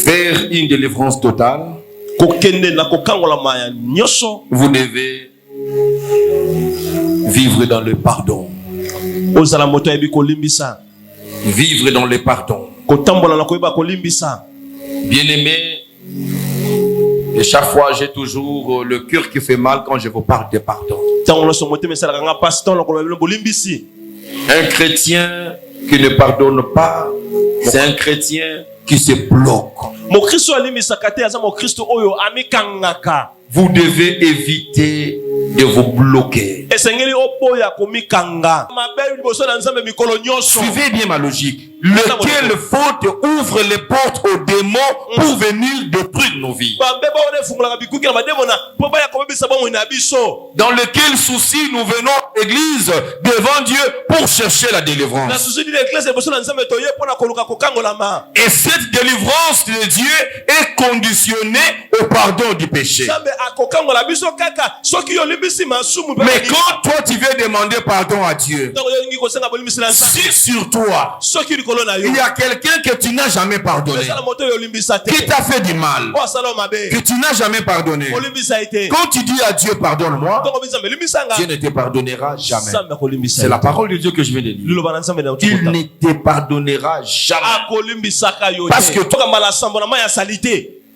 vers une délivrance totale, vous devez vivre dans le pardon. Vivre dans le pardon. Bien-aimé, et chaque fois j'ai toujours le cœur qui fait mal quand je vous parle de pardon. Un chrétien qui ne pardonne pas, c'est un chrétien qui se bloque. Vous devez éviter de vous bloquer. Suivez bien ma logique. Lequel faute ouvre les portes aux démons pour venir détruire nos vies. Dans lequel souci nous venons à l'église devant Dieu pour chercher la délivrance. Et cette délivrance de Dieu est conditionnée au pardon du péché. Mais quand toi tu veux demander pardon à Dieu, si sur toi il y a quelqu'un que tu n'as jamais pardonné, qui t'a fait du mal, que tu n'as jamais pardonné, quand tu dis à Dieu pardonne-moi, Dieu ne te pardonnera jamais. C'est la parole de Dieu que je viens de lire. Il ne te pardonnera jamais. Parce que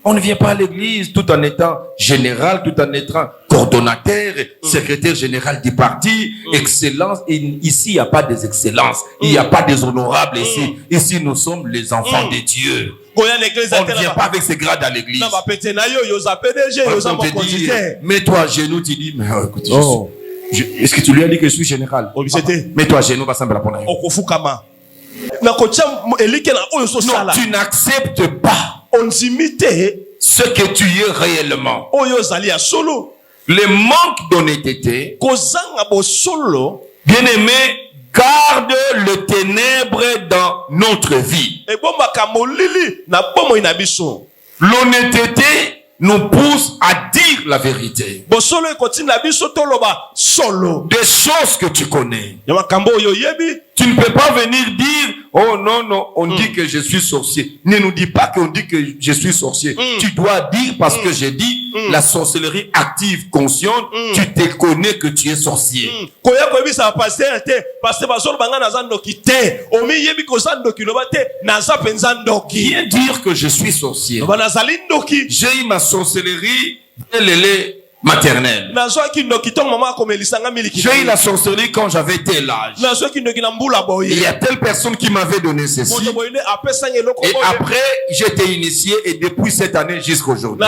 on ne vient pas à l'église tout en étant général, tout en étant coordonnateur, secrétaire général du parti, excellence. Et ici, il n'y a pas des excellences. Il n'y a pas des honorables ici. Ici, nous sommes les enfants de Dieu. On ne vient pas avec ses grades à l'église. On te dit, mets-toi à genoux, tu dis, mais écoute, est-ce que tu lui as dit que je suis général? Mets-toi à genoux, va s'en la prendre. Non, tu n'acceptes pas ce que tu es réellement. Le manque d'honnêteté, bien aimé, garde le ténèbre dans notre vie. L'honnêteté nous pousse à dire la vérité. Des choses que tu connais. Tu ne peux pas venir dire, oh non, non, on dit que je suis sorcier. Ne nous dis pas qu'on dit que je suis sorcier. Tu dois dire, parce que j'ai dit, la sorcellerie active, consciente, tu te connais que tu es sorcier. Viens dire que je suis sorcier. J'ai eu ma sorcellerie, maternelle. J'ai eu la sorcellerie quand j'avais tel âge. Il y a telle personne qui m'avait donné ceci. Et après, j'étais initié et depuis cette année jusqu'à aujourd'hui.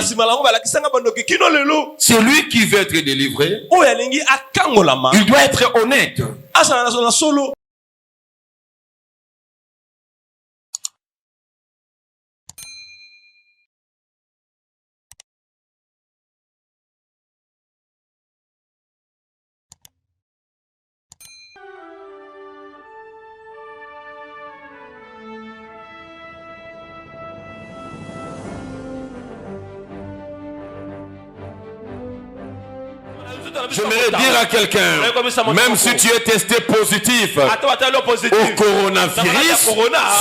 Celui qui veut être délivré, il doit être honnête. J'aimerais dire à quelqu'un, même si tu es testé positif au coronavirus,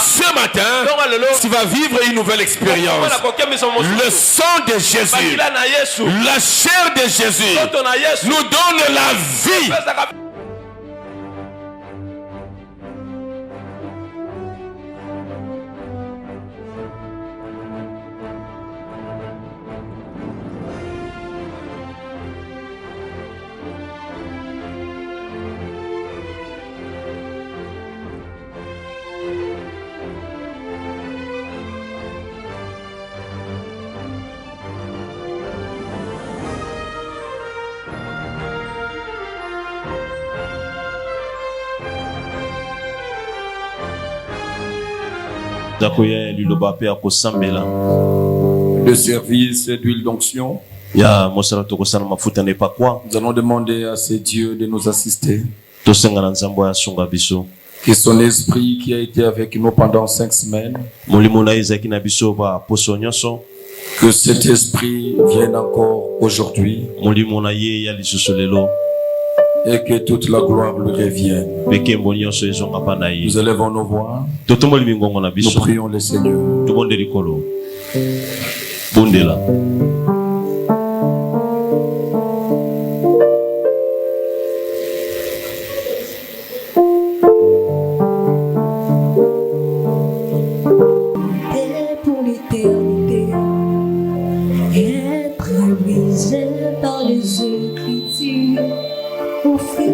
ce matin, tu vas vivre une nouvelle expérience. Le sang de Jésus, la chair de Jésus nous donne la vie. Le service d'huile d'onction. Nous allons demander à ces dieux de nous assister. Que son esprit qui a été avec nous pendant 5 semaines, que cet esprit vienne encore aujourd'hui et que toute la gloire lui revienne. Nous élevons nos voix. Nous prions le Seigneur. Bondela. Pour l'éternité, être brisé par les Écritures, offrir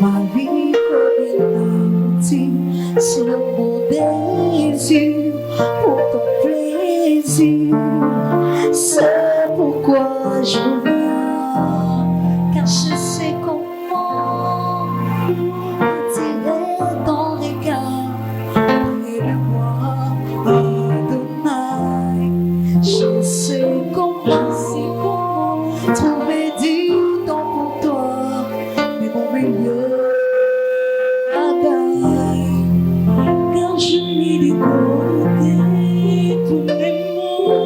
ma vie comme une outil, c'est le mot désir pour ton plaisir. C'est pourquoi je viens, car je sais comment attirer ton regard près de moi, Adonai. Je sais comment trouver du temps pour toi, mais mon meilleur bagaille, car je n'ai de côté tous mes mots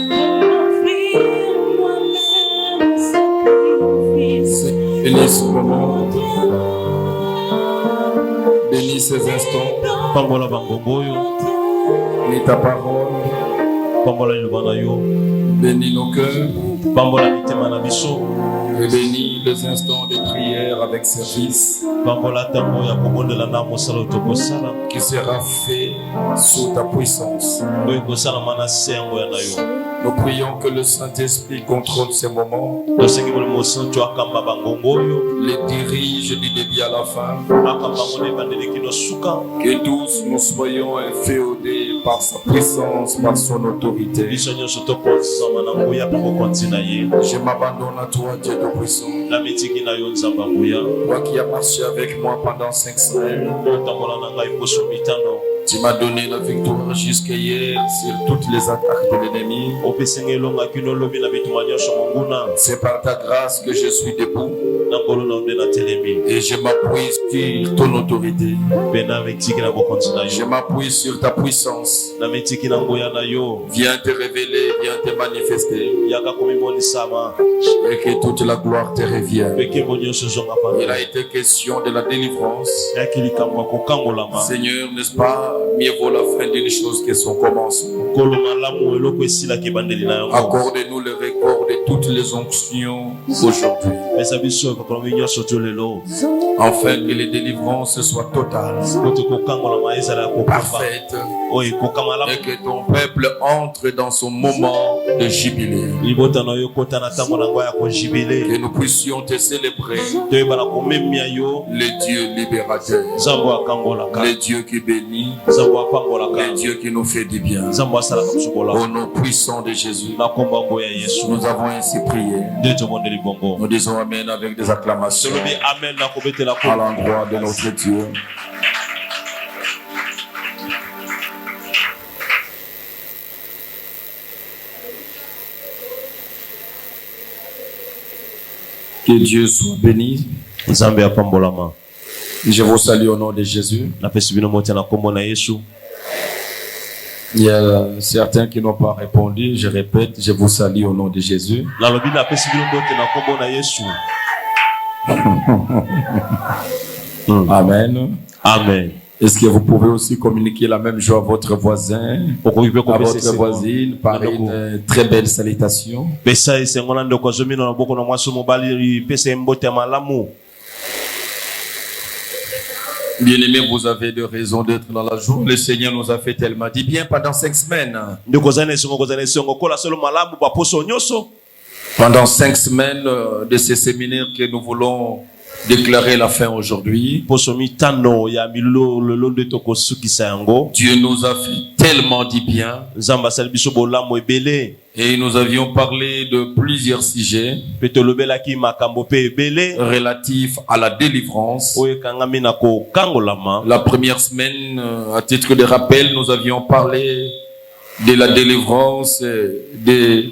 pour offrir moi-même un sacrifice. Bénis ce moment, bénis ces instants, Pambola bangongoyo, bénis ta parole, pambola ilubana yo, bénis nos cœurs, pambola mitema na biso, et bénis les instants de prière avec service pambola tango ya kobondela na mosala tokosala, qui sera fait sous ta puissance. oyo kosala mana sengo ya na yo. Nous prions que le Saint-Esprit contrôle ces moments, Tosengi bolo mosantu akamba bangongoyo, les dirige du début à la fin, akamba ngone bandeli kino suka, que tous nous soyons inféodés par sa puissance, par son autorité. biso nyonso tokonzama na nguya pe kokontina ye. Je m'abandonne à toi, Dieu Tout-Puissant. Na mitiki na yo nzamba nguya, Toi qui as marché avec moi pendant 5 semaines, otambola na ngai poso mitano, tu m'as donné la victoire jusqu'à hier sur toutes les attaques de l'ennemi. opesenge elonga kino lobi na bituma nyonso monguna, C'est par ta grâce que je suis debout na ngolo na onde na telemi, et je m'appuie sur ton autorité. pe na mitiki na bokontina Je yo, m'appuie sur ta puissance. na mitiki na nguya na yo, Viens te révéler, viens te manifester yaka komimonisama, et que toute la gloire te revienne. pe kembo nyonso zonga Il pana, a été question de la délivrance. yaki likambo ya kokangolama, Seigneur, n'est-ce pas, mieux vaut la fin d'une chose que son commencement. kolo malamu eloko esilaki ebandeli na yango. Accorde-nous le record de toutes les onctions aujourd'hui, Pesa biso kokolomi nyonso to lelo, afin que les délivrances soient totales, kote kokangolama ezala ya kokufa, parfaites, oyo ekoka et malamu, que ton peuple entre dans son moment de jubilé. libota na yo kota na ntango na ngo ya kojibele, Que nous puissions te célébrer, toyebana komemia yo, le Dieu libérateur, nzambo akangolaka, le Dieu qui bénit, nzambo apangolaka, le Dieu qui nous fait du bien. nzambo asalaka biso Au bolamu. nom puissant de Jésus, Na komba ngo ya Yesu, nous avons ainsi prié. nde tomondeli bongo. Nous disons Amen avec des acclamations Tolobi amen na kobetela à l'endroit de notre Dieu. Que Dieu soit béni. nzambe apambolama. Je vous salue au nom de Jésus. Napesi bino mote na kombo na Yesu. Il y a certains qui n'ont pas répondu. Je répète, je vous salue au nom de Jésus. Nalobi napesi bino mote na kombo na Yesu. Amen. Amen. Est-ce que vous pouvez aussi communiquer la même joie à votre voisin, à votre voisine par une très belle salutation? Pesa esengo na ndoko zomino na boko na mwaso mobali pesa mbote malamu. Bien-aimés, vous avez de raisons d'être dans la joie. Le Seigneur nous a fait tellement du bien pendant 5 semaines. Pendant 5 semaines de ces séminaires que nous voulons déclarer la fin aujourd'hui. Dieu nous a fait tellement du bien. Et nous avions parlé de plusieurs sujets relatifs à la délivrance. La première semaine, à titre de rappel, nous avions parlé de la délivrance de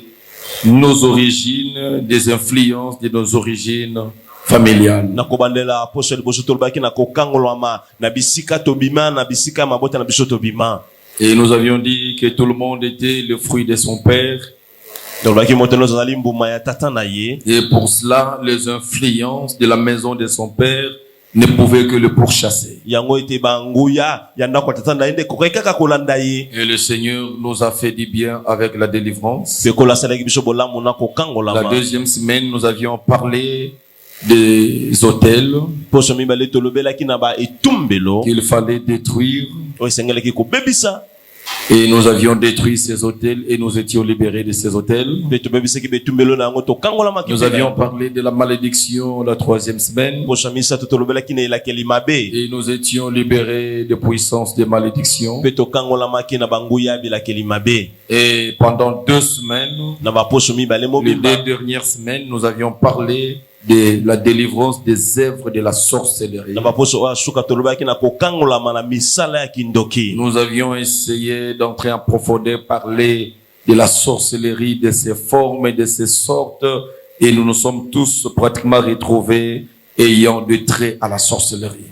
nos origines, des influences de nos origines familiales. Et nous avions dit que tout le monde était le fruit de son père. Et pour cela, les influences de la maison de son père ne pouvait que le pourchasser. Et le Seigneur nous a fait du bien avec la délivrance. La deuxième semaine, nous avions parlé des hôtels qu'il fallait détruire. Et nous avions détruit ces hôtels et nous étions libérés de ces hôtels. Nous avions parlé de la malédiction la troisième semaine. Et nous étions libérés de puissance de malédiction. Et pendant 2 semaines, les 2 dernières semaines, nous avions parlé de la délivrance des œuvres de la sorcellerie. Nous avions essayé d'entrer en profondeur, parler de la sorcellerie, de ses formes et de ses sortes, et nous nous sommes tous pratiquement retrouvés ayant de traits à la sorcellerie.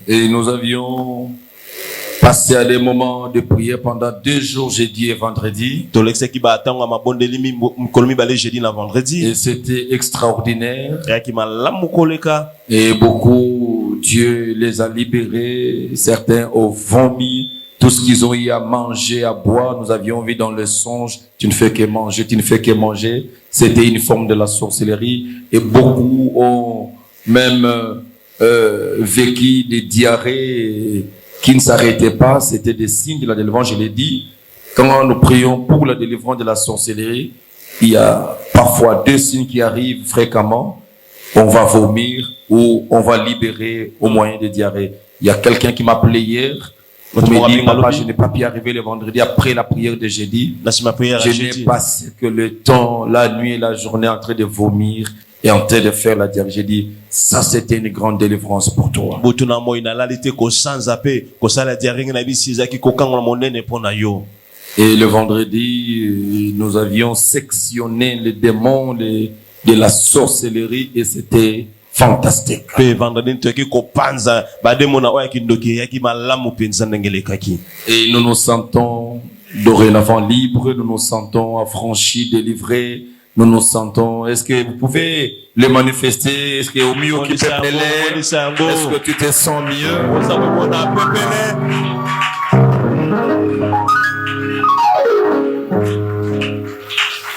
Et nous avions passé à des moments de prière pendant 2 jours, jeudi et vendredi. Et c'était extraordinaire. Et beaucoup, Dieu les a libérés. Certains ont vomi tout ce qu'ils ont eu à manger, à boire. Nous avions vu dans le songe, tu ne fais que manger, tu ne fais que manger. C'était une forme de la sorcellerie. Et beaucoup ont même vécu des diarrhées qui ne s'arrêtaient pas. C'était des signes de la délivrance. Je l'ai dit, quand nous prions pour la délivrance de la sorcellerie, il y a parfois 2 signes qui arrivent fréquemment. On va vomir ou on va libérer au moyen de diarrhée. Il y a quelqu'un qui m'a appelé hier. Il m'a dit, papa, je n'ai pas pu arriver le vendredi après la prière de jeudi. Je n'ai passé que le temps, la nuit et la journée en train de vomir et en train de faire la diarrhée. J'ai dit, ça c'était une grande délivrance pour toi. Et le vendredi, nous avions sectionné les démons de la sorcellerie et c'était fantastique. Et nous nous sentons dorénavant libres, nous nous sentons affranchis, délivrés. Nous nous sentons, est-ce que vous pouvez le manifester? Est-ce que au mieux qui peut plaire? Est-ce que tu te sens mieux?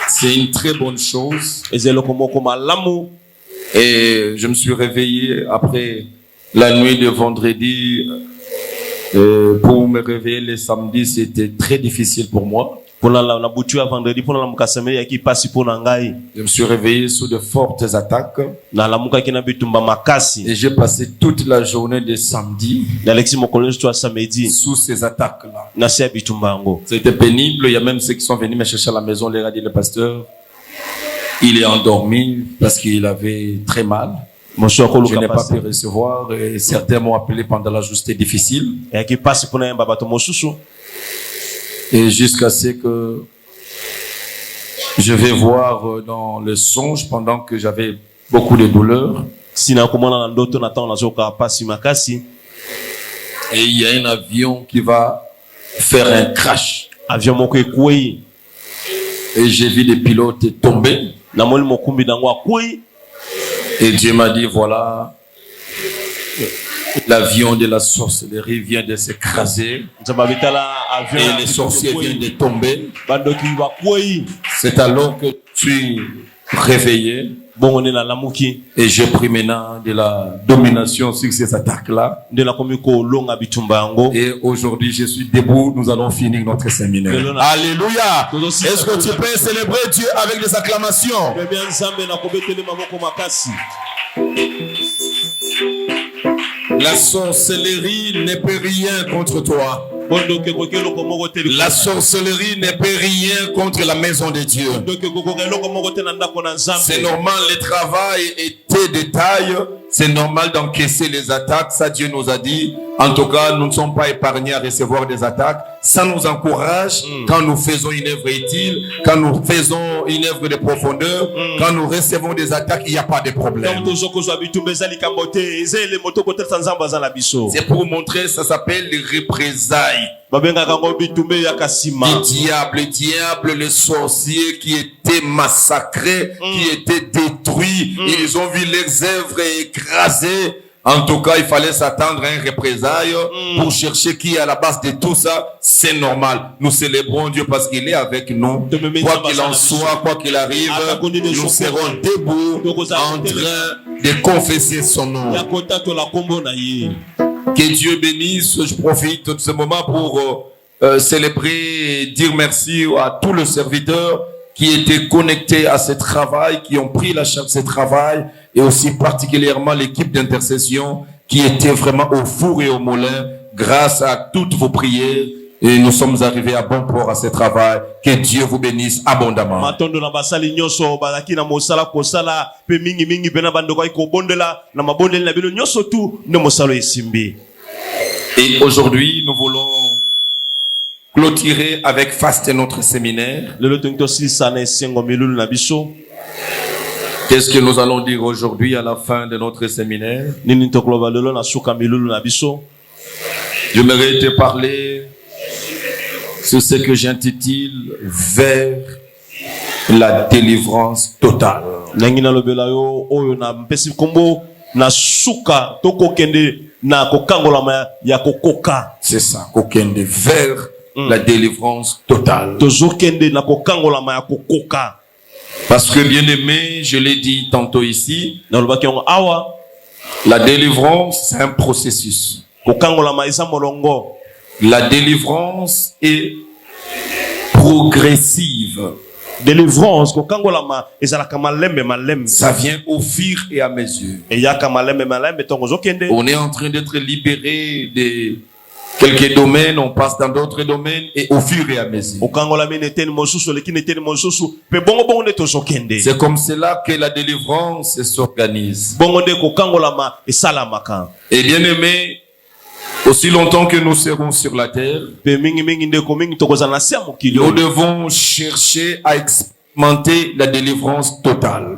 C'est une très bonne chose. Et je me suis réveillé après la nuit de vendredi. Pour me réveiller le samedi, c'était très difficile pour moi. Je me suis réveillé sous de fortes attaques. Et j'ai passé toute la journée de samedi sous ces attaques-là. C'était pénible. Il y a même ceux qui sont venus me chercher à la maison. Les a dit, le pasteur, il est endormi parce qu'il avait très mal. Je n'ai pas pu recevoir et certains m'ont appelé pendant la journée, c'était difficile. Et jusqu'à ce que je vais voir dans le songe pendant que j'avais beaucoup de douleurs. Et il y a un avion qui va faire un crash. Et j'ai vu des pilotes tomber. Et Dieu m'a dit, voilà, l'avion de la sorcellerie vient de s'écraser. Et les sorciers viennent de tomber. C'est alors que tu es réveillé. Et j'ai pris maintenant de la domination sur ces attaques-là. Et aujourd'hui, je suis debout. Nous allons finir notre séminaire. Alléluia. Est-ce que tu peux célébrer Dieu avec des acclamations? La sorcellerie ne peut rien contre toi. La sorcellerie ne peut rien contre la maison de Dieu. C'est normal, le travail et tes détails. C'est normal d'encaisser les attaques. Ça, Dieu nous a dit. En tout cas, nous ne sommes pas épargnés à recevoir des attaques. ça nous encourage quand nous faisons une œuvre utile, quand nous faisons une œuvre de profondeur, quand nous recevons des attaques, il n'y a pas de problème. C'est pour montrer, ça s'appelle les représailles. Le diable, les sorciers qui étaient massacrés, qui étaient détruits, ils ont vu leurs œuvres écrasées. En tout cas, il fallait s'attendre à un représailles pour chercher qui est à la base de tout ça. C'est normal. Nous célébrons Dieu parce qu'il est avec nous. Quoi qu'il en soit, quoi qu'il arrive, nous serons debout en train de confesser son nom. Que Dieu bénisse. Je profite de ce moment pour célébrer et dire merci à tous les serviteurs qui étaient connectés à ce travail, qui ont pris la charge de ce travail, et aussi particulièrement l'équipe d'intercession qui était vraiment au four et au moulin grâce à toutes vos prières. Et nous sommes arrivés à bon port à ce travail. Que Dieu vous bénisse abondamment. Et aujourd'hui, nous voulons clôturer avec faste notre séminaire. Qu'est-ce que nous allons dire aujourd'hui à la fin de notre séminaire? J'aimerais te parler sur ce que j'intitule vers la délivrance totale. C'est ça, kokende vers la délivrance totale. Parce que bien aimé, je l'ai dit tantôt ici, la délivrance c'est un processus. La délivrance est progressive. Ça vient au fur et à mesure. On est en train d'être libéré de quelques domaines, on passe dans d'autres domaines et au fur et à mesure. C'est comme cela que la délivrance s'organise. Et bien aimé, aussi longtemps que nous serons sur la terre, nous devons chercher à expérimenter la délivrance totale.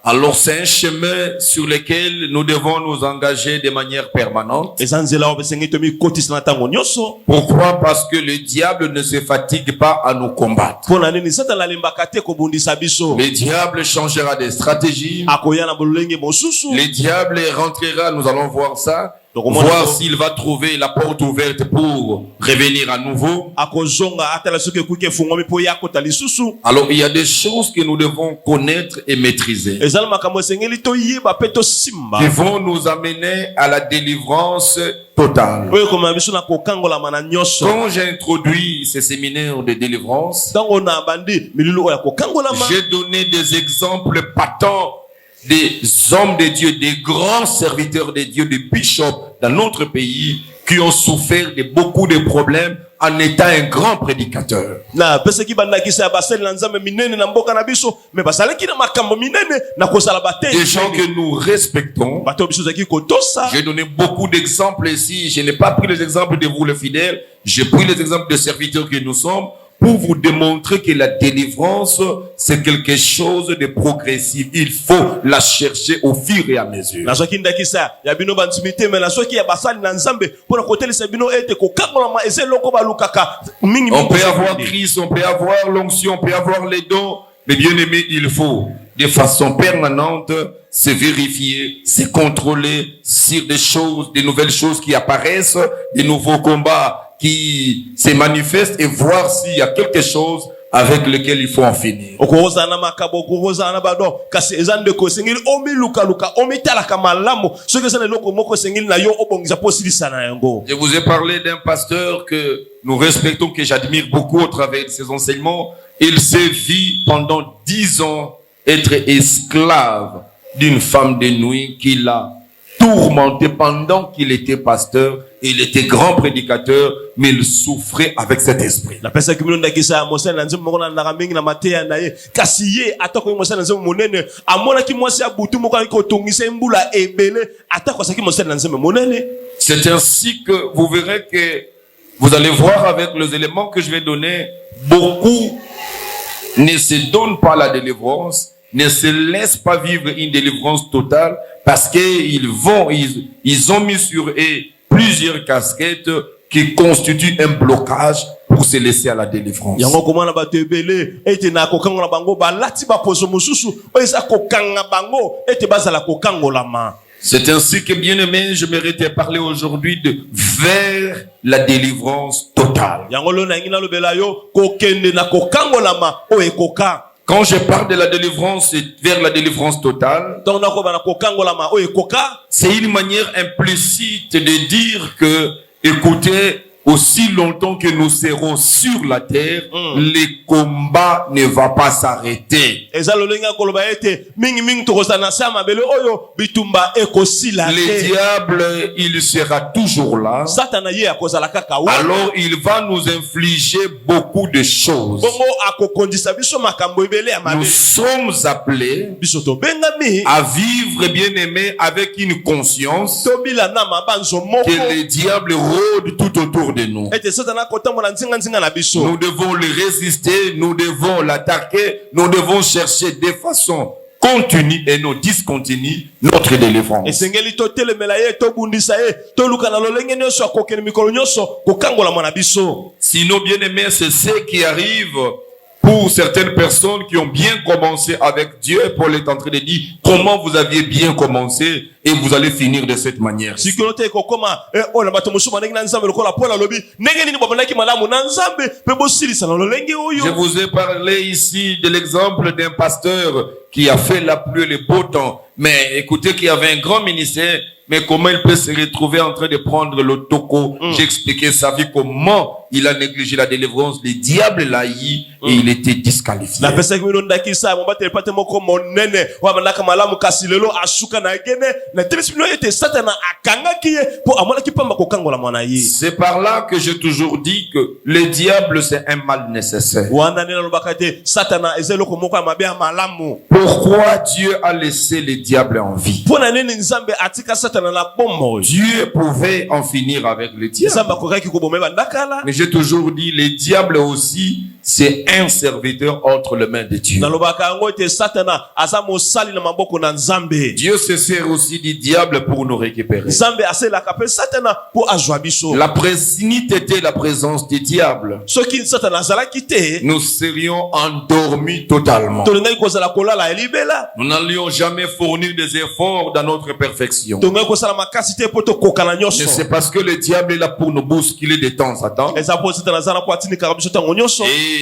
Alors c'est un chemin sur lequel nous devons nous engager de manière permanente. Pourquoi? Parce que le diable ne se fatigue pas à nous combattre. Le diable changera des stratégies. Le diable rentrera, nous allons voir ça. Voir s'il va trouver la porte ouverte pour revenir à nouveau. Alors il y a des choses que nous devons connaître et maîtriser. Qui vont nous amener à la délivrance totale. Quand j'ai introduit ce séminaire de délivrance, j'ai donné des exemples patents des hommes de Dieu, des grands serviteurs de Dieu, des bishops dans notre pays qui ont souffert de beaucoup de problèmes en étant un grand prédicateur. Des gens que nous respectons. J'ai donné beaucoup d'exemples ici. Je n'ai pas pris les exemples de vous les fidèles. J'ai pris les exemples de serviteurs que nous sommes, pour vous démontrer que la délivrance, c'est quelque chose de progressif. Il faut la chercher au fur et à mesure. On peut avoir Christ, on peut avoir l'onction, on peut avoir les dons. Mais bien aimé, il faut de façon permanente se vérifier, se contrôler sur des choses, des nouvelles choses qui apparaissent, des nouveaux combats qui se manifestent et voir s'il y a quelque chose avec lequel il faut en finir. Je vous ai parlé d'un pasteur que nous respectons, que j'admire beaucoup au travers de ses enseignements. Il s'est vu pendant 10 ans être esclave d'une femme de nuit qui l'a tourmenté pendant qu'il était pasteur. Il était grand prédicateur, mais il souffrait avec cet esprit. C'est ainsi que vous verrez que vous allez voir avec les éléments que je vais donner, beaucoup ne se donnent pas la délivrance, ne se laissent pas vivre une délivrance totale parce qu'ils ont mis sur eux plusieurs casquettes qui constituent un blocage pour se laisser à la délivrance. C'est ainsi que, bien aimé, je méritais parler aujourd'hui de vers la délivrance totale. Quand je parle de la délivrance et vers la délivrance totale, c'est une manière implicite de dire que, écoutez, aussi longtemps que nous serons sur la terre, les combats ne vont pas s'arrêter. Le diable, il sera toujours là. Alors, il va nous infliger beaucoup de choses. Nous sommes appelés à vivre, bien aimé, avec une conscience que le diable rôde tout autour de nous. Nous devons le résister, nous devons l'attaquer, nous devons chercher de façon continue et non discontinue notre délivrance. Sinon, bien aimé, c'est ce qui arrive pour certaines personnes qui ont bien commencé avec Dieu. Paul est en train de dire comment vous aviez bien commencé et vous allez finir de cette manière. Je vous ai parlé ici de l'exemple d'un pasteur qui a fait la pluie et le beau temps. Mais écoutez, qu'il y avait un grand ministère. Mais comment il peut se retrouver en train de prendre le toko? J'ai expliqué sa vie, comment il a négligé la délivrance. Le diable l'a eu et il était disqualifié. C'est par là que j'ai toujours dit que le diable c'est un mal nécessaire. Pourquoi Dieu a laissé le diable en vie? Dieu pouvait en finir avec le diable. Mais j'ai toujours dit, le diable aussi, c'est un serviteur entre les mains de Dieu. Dieu se sert aussi du diable pour nous récupérer. La était la présence du diable. Nous serions endormis totalement. Nous n'allions jamais fournir des efforts dans notre perfection. C'est parce que le diable est là pour nous bousculer de temps à temps. Et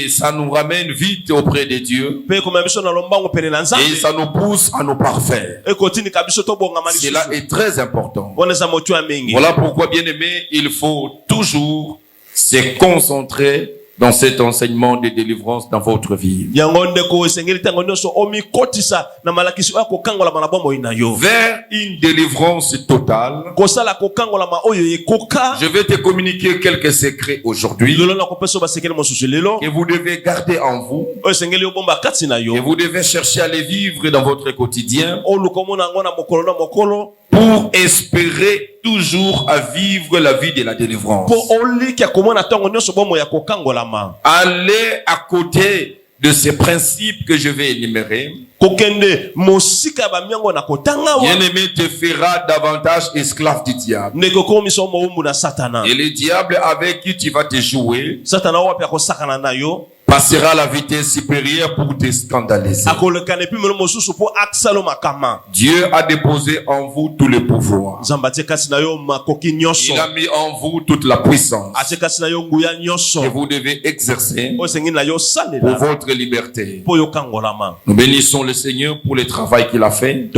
ça nous ramène vite auprès de Dieu. Et ça nous pousse à nous parfaire. Cela est très important. Voilà pourquoi, bien aimé, il faut toujours se concentrer dans cet enseignement de délivrance dans votre vie. Vers une délivrance totale, je vais te communiquer quelques secrets aujourd'hui que vous devez garder en vous, que vous devez chercher à les vivre dans votre quotidien pour espérer toujours à vivre la vie de la délivrance. Allez à côté de ces principes que je vais énumérer. Bien-aimé te fera davantage esclave du diable. Et le diable avec qui tu vas te jouer passera à la vitesse supérieure pour te scandaliser. Dieu a déposé en vous tout le pouvoir. Il a mis en vous toute la puissance que vous devez exercer pour votre liberté. Nous bénissons le Seigneur pour le travail qu'il a fait.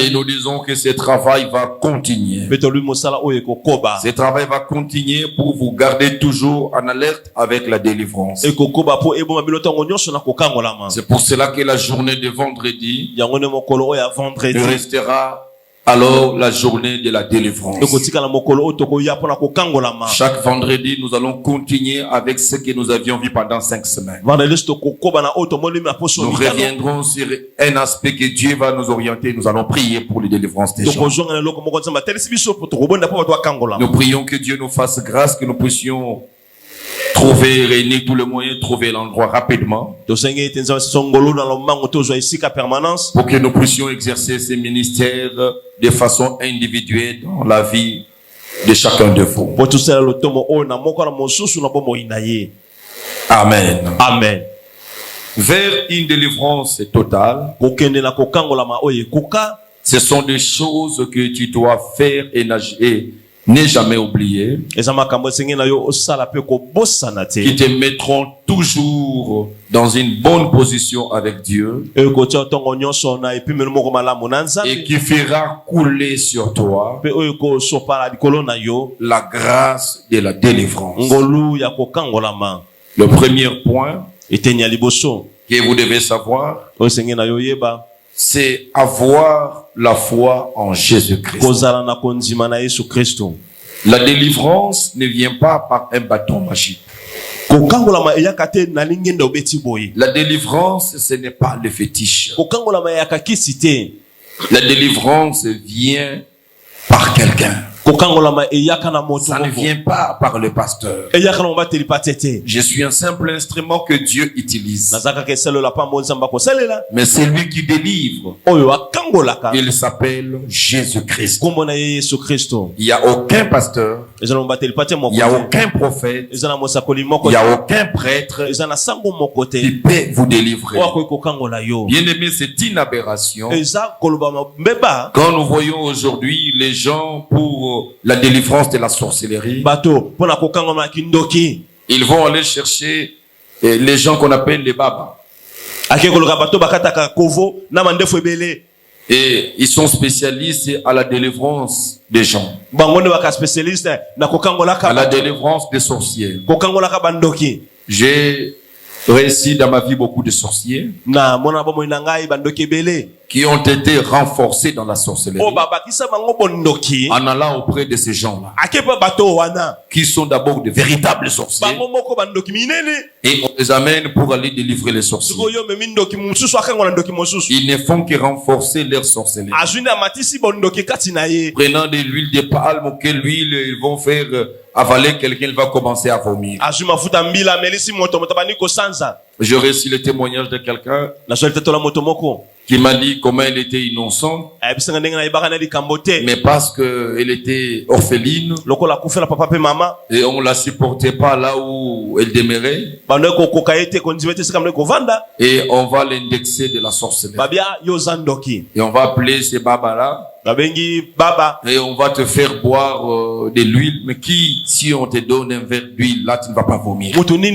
Et nous disons que ce travail va continuer. Ce travail va continuer pour vous garder toujours en alerte avec la délivrance. C'est pour cela que la journée de vendredi restera alors la journée de la délivrance. Chaque vendredi, nous allons continuer avec ce que nous avions vu pendant 5 semaines. Nous reviendrons sur un aspect que Dieu va nous orienter. Nous allons prier pour les délivrances des gens. Nous prions que Dieu nous fasse grâce, que nous puissions trouver, réunir tous les moyens, trouver l'endroit rapidement. Pour que nous puissions exercer ces ministères de façon individuelle dans la vie de chacun de vous. Amen. Amen. Vers une délivrance totale, ce sont des choses que tu dois faire et ne jamais oublier, qui te mettront toujours dans une bonne position avec Dieu et qui fera couler sur toi la grâce de la délivrance. Le premier point que vous devez savoir, c'est avoir la foi en Jésus-Christ. La délivrance ne vient pas par un bâton magique. La délivrance, ce n'est pas le fétiche. La délivrance vient par quelqu'un. Ça ne vient pas par le pasteur. Je suis un simple instrument que Dieu utilise. Mais c'est lui qui délivre. Il s'appelle Jésus-Christ. Il n'y a aucun pasteur. Il n'y a aucun prophète. Il n'y a aucun prêtre qui peut vous délivrer. Bien aimé, c'est une aberration. Quand nous voyons aujourd'hui les gens pour la délivrance de la sorcellerie, ils vont aller chercher les gens qu'on appelle les babas. Et ils sont spécialistes à la délivrance des gens, à la délivrance des sorciers. J'ai réussi dans ma vie beaucoup de sorciers qui ont été renforcés dans la sorcellerie en allant auprès de ces gens-là qui sont d'abord de véritables sorciers et on les amène pour aller délivrer les sorciers. Ils ne font que renforcer leur sorcellerie, prenant de l'huile de palme. Quelle huile ils vont faire avaler quelqu'un, il va commencer à vomir. J'ai reçu le témoignage de quelqu'un qui m'a dit comment elle était innocente, mais parce qu'elle était orpheline et on la supportait pas là où elle demeurait, et on va l'indexer de la sorcellerie et on va appeler ces babas là et on va te faire boire de l'huile. Mais qui, si on te donne un verre d'huile, là tu ne vas pas vomir. Quand tu prends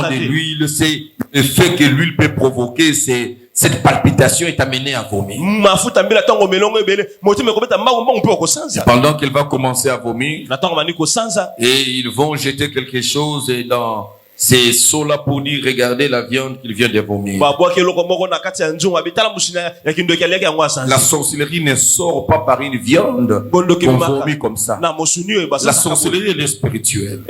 de l'huile, c'est le fait que l'huile peut provoquer, c'est cette palpitation est amenée à vomir. Pendant qu'elle va commencer à vomir, et ils vont jeter quelque chose dans ces seaux-là pour dire regardez la viande qu'il vient de vomir. La sorcellerie ne sort pas par une viande qu'on vomit comme ça. La sorcellerie elle est spirituelle.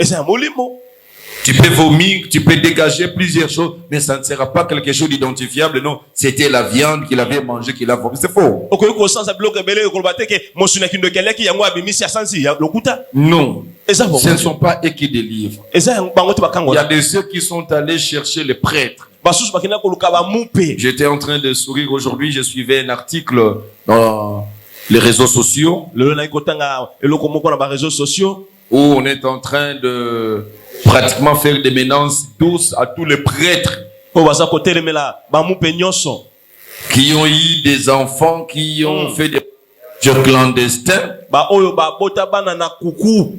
Tu peux vomir, tu peux dégager plusieurs choses, mais ça ne sera pas quelque chose d'identifiable. Non, c'était la viande qu'il avait mangée, qu'il a vomi. C'est faux. Non, ce ne sont pas eux qui délivrent. Il y a de ceux qui sont allés chercher les prêtres. J'étais en train de sourire aujourd'hui, je suivais un article dans les réseaux sociaux où on est en train de pratiquement faire des menaces douces à tous les prêtres qui ont eu des enfants, qui ont fait des jeux clandestins.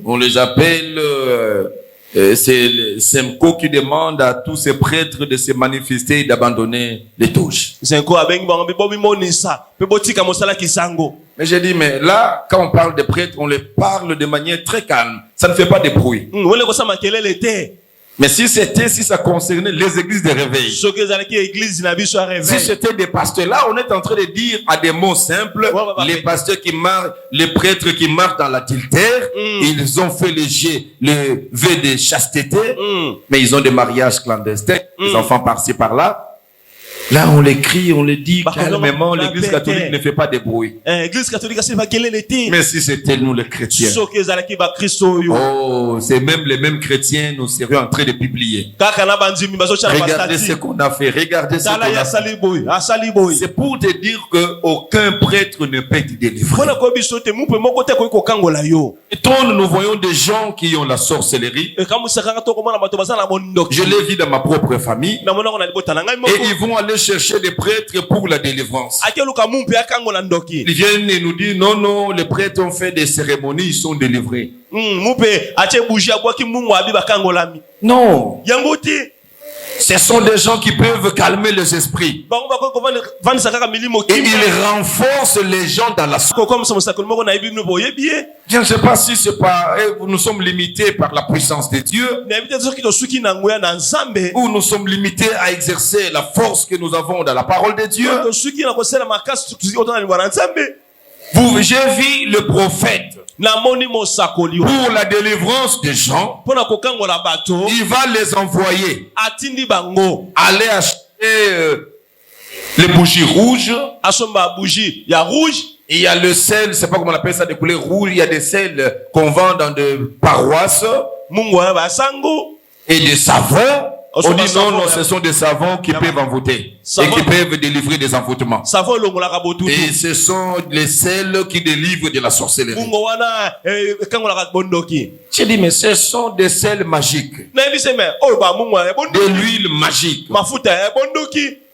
On les appelle c'est le SEMCO qui demande à tous ces prêtres de se manifester et d'abandonner les touches. Mais j'ai dit, mais là, quand on parle des prêtres, on les parle de manière très calme. Ça ne fait pas de bruit. Mais si ça concernait les églises de réveil, si c'était des pasteurs, là, on est en train de dire à des mots simples, les pasteurs qui marchent, les prêtres qui marchent dans l'adultère, ils ont fait le vœu de chasteté, mais ils ont des mariages clandestins, des enfants par-ci par-là. Là, on les crie, on les dit calmement, l'église catholique ne fait pas de bruit. Mais si c'était nous les chrétiens, oh, c'est même les mêmes chrétiens, nous serions en train de publier. Regardez ce qu'on a fait, regardez ce qu'on a fait. C'est pour te dire qu'aucun prêtre ne peut te délivrer. Et quand nous voyons des gens qui ont la sorcellerie, je l'ai vu dans ma propre famille, et ils vont aller chercher des prêtres pour la délivrance. Ils viennent et nous disent non, les prêtres ont fait des cérémonies, ils sont délivrés. Non. Ce sont des gens qui peuvent calmer les esprits. Et ils renforcent les gens dans la je ne sais pas si c'est pas, nous sommes limités par la puissance de Dieu, ou nous sommes limités à exercer la force que nous avons dans la parole de Dieu. J'ai vu le prophète pour la délivrance des gens. Il va les envoyer aller acheter les bougies rouges. Il y a le sel, je sais pas comment on appelle ça, de couleur rouge. Il y a des sels qu'on vend dans des paroisses et des savons. On dit non, ce sont des savons qui peuvent envoûter et qui peuvent délivrer des envoûtements. Et ce sont les sels qui délivrent de la sorcellerie. J'ai dit, mais ce sont des sels magiques. De l'huile magique.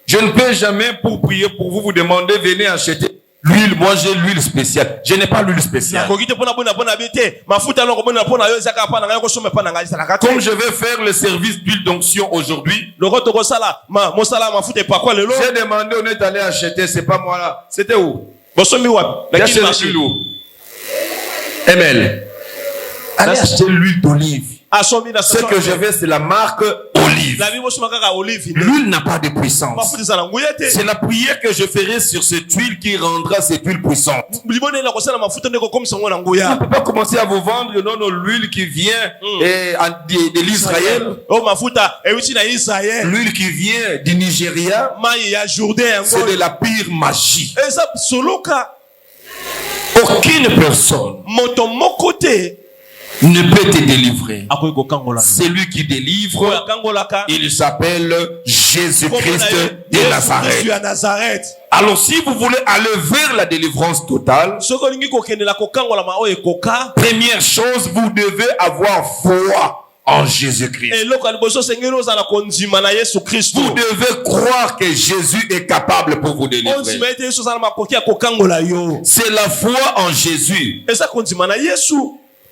Je ne peux jamais, pour prier pour vous, vous demander, venez acheter l'huile. Moi, j'ai l'huile spéciale. Je n'ai pas l'huile spéciale. Comme je vais faire le service d'huile d'onction aujourd'hui, j'ai demandé, on est allé acheter, c'est pas moi là. C'était où? J'ai acheté l'huile où? ML. Allez acheter l'huile d'olive. Ce que je vais, c'est la marque olive. L'huile n'a pas de puissance. C'est la prière que je ferai sur cette huile qui rendra cette huile puissante. Je ne peux pas commencer à vous vendre l'huile qui vient de l'Israël. L'huile qui vient du Nigeria. C'est de la pire magie. Aucune personne ne peut te délivrer. C'est lui qui délivre. Il s'appelle Jésus-Christ de Nazareth. Alors si vous voulez aller vers la délivrance totale, première chose, vous devez avoir foi en Jésus-Christ. Vous devez croire que Jésus est capable pour vous délivrer. C'est la foi en Jésus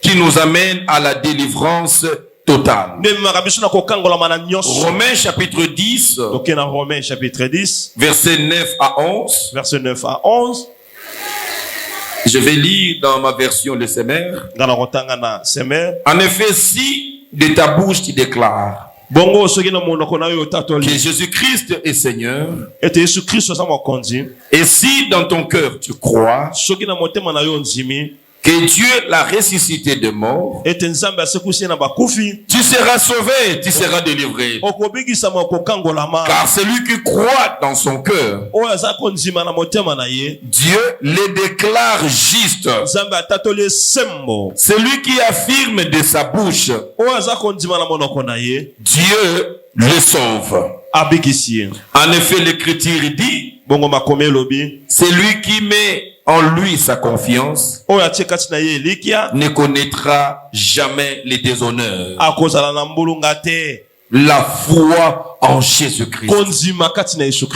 qui nous amène à la délivrance totale. Romains chapitre 10, verset 9 à 11. Je vais lire dans ma version le Semmer. En effet, si de ta bouche tu déclares que Jésus-Christ est Seigneur, et si dans ton cœur tu crois que Dieu l'a ressuscité de mort, tu seras sauvé, tu seras délivré. Car celui qui croit dans son cœur, Dieu le déclare juste. Celui qui affirme de sa bouche, Dieu le sauve. En effet, l'Écriture dit, c'est lui qui met en lui sa confiance ne connaîtra jamais les déshonneurs. La foi en Jésus-Christ.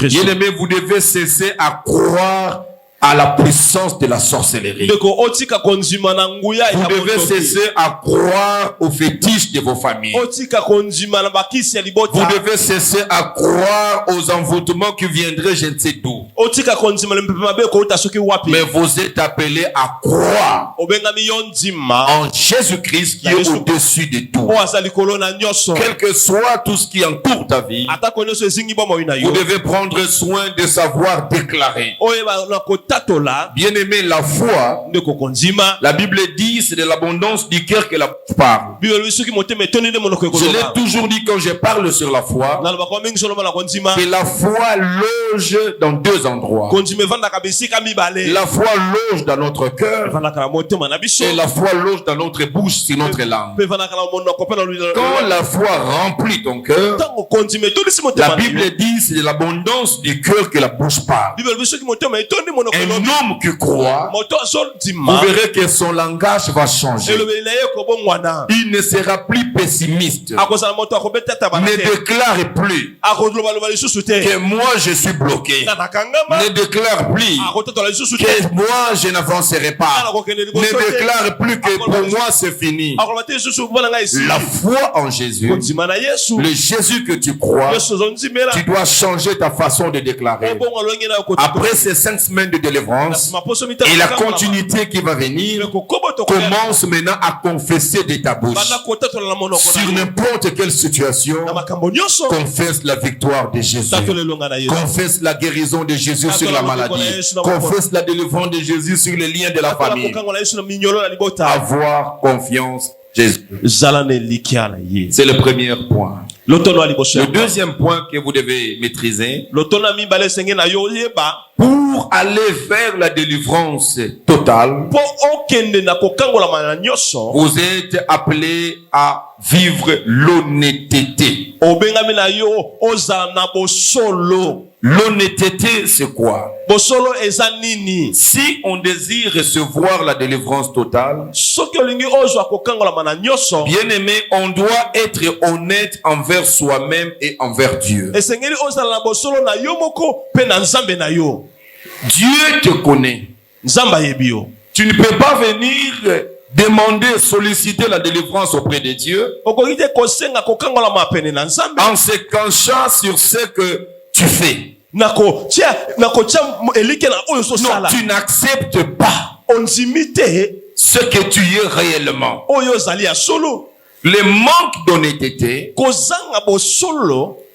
Bien-aimé, vous devez cesser à croire à la puissance de la sorcellerie. Vous devez cesser à croire aux fétiches de vos familles. Vous devez cesser à croire aux envoûtements qui viendraient je ne sais d'où. Mais vous êtes appelés à croire en Jésus-Christ qui est au-dessus de tout. Quel que soit tout ce qui entoure ta vie, vous devez prendre soin de savoir déclarer. Bien-aimé, la foi, la Bible dit, c'est de l'abondance du cœur que la bouche parle. Je l'ai toujours dit quand je parle sur la foi, que la foi loge dans deux endroits. La foi loge dans notre cœur et la foi loge dans notre bouche, sur notre langue. Quand la foi remplit ton cœur, la Bible dit, c'est de l'abondance du cœur que la bouche parle. Un homme qui croit, vous verrez que son langage va changer. Il ne sera plus pessimiste. Ne déclare plus que moi je suis bloqué. Ne déclare plus que moi je n'avancerai pas. Ne déclare plus que pour moi c'est fini. La foi en Jésus, le Jésus que tu crois, tu dois changer ta façon de déclarer. Après ces 5 semaines de délivrance et la continuité qui va venir, commence maintenant à confesser de ta bouche. Sur n'importe quelle situation, confesse la victoire de Jésus. Confesse la guérison de Jésus sur la maladie. Confesse la délivrance de Jésus sur les liens de la famille. Avoir confiance en Jésus. C'est le premier point. Le deuxième point que vous devez maîtriser, pour aller vers la délivrance totale, vous êtes appelés à vivre l'honnêteté. L'honnêteté, c'est quoi? Si on désire recevoir la délivrance totale, bien aimé, on doit être honnête envers soi-même et envers Dieu. Dieu te connaît. Tu ne peux pas venir demander, solliciter la délivrance auprès de Dieu en se cachant sur ce que tu fais. Non, tu n'acceptes pas ce que tu es réellement. Le manque d'honnêteté,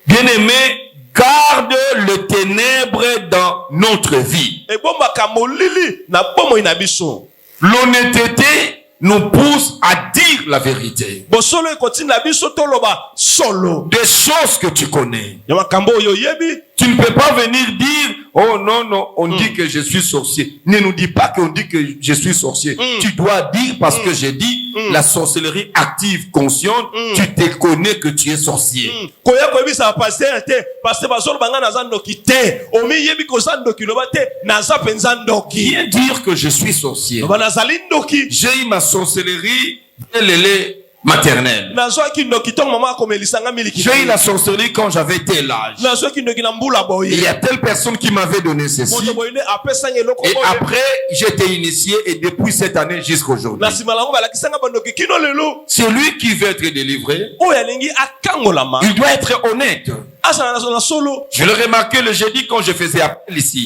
bien aimé, garde le ténèbre dans notre vie. L'honnêteté nous pousse à dire la vérité. Des choses que tu connais. Tu ne peux pas venir dire, oh non, non, on dit que je suis sorcier. Ne nous dis pas qu'on dit que je suis sorcier. Tu dois dire parce que j'ai dit, la sorcellerie active, consciente, tu te connais que tu es sorcier. Viens dire que je suis sorcier. J'ai eu ma sorcellerie maternelle. J'ai eu la sorcellerie quand j'avais tel âge. Il y a telle personne qui m'avait donné ceci. Et après, j'étais initié et depuis cette année jusqu'à aujourd'hui. Celui qui veut être délivré, il doit être honnête. Je l'ai remarqué le jeudi quand je faisais appel ici.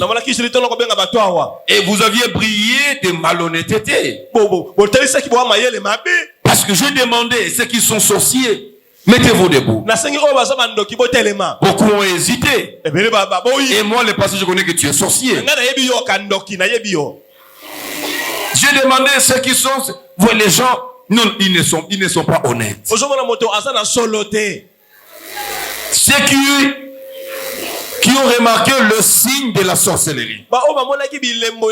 Et vous aviez brillé de malhonnêteté. Parce que j'ai demandé ceux qui sont sorciers, mettez-vous debout. Beaucoup ont hésité. Et moi, le passé, je connais que tu es sorcier. J'ai demandé ceux qui sont... Vous, les gens, non, ils ne sont pas honnêtes. Ceux qui ont remarqué le signe de la sorcellerie.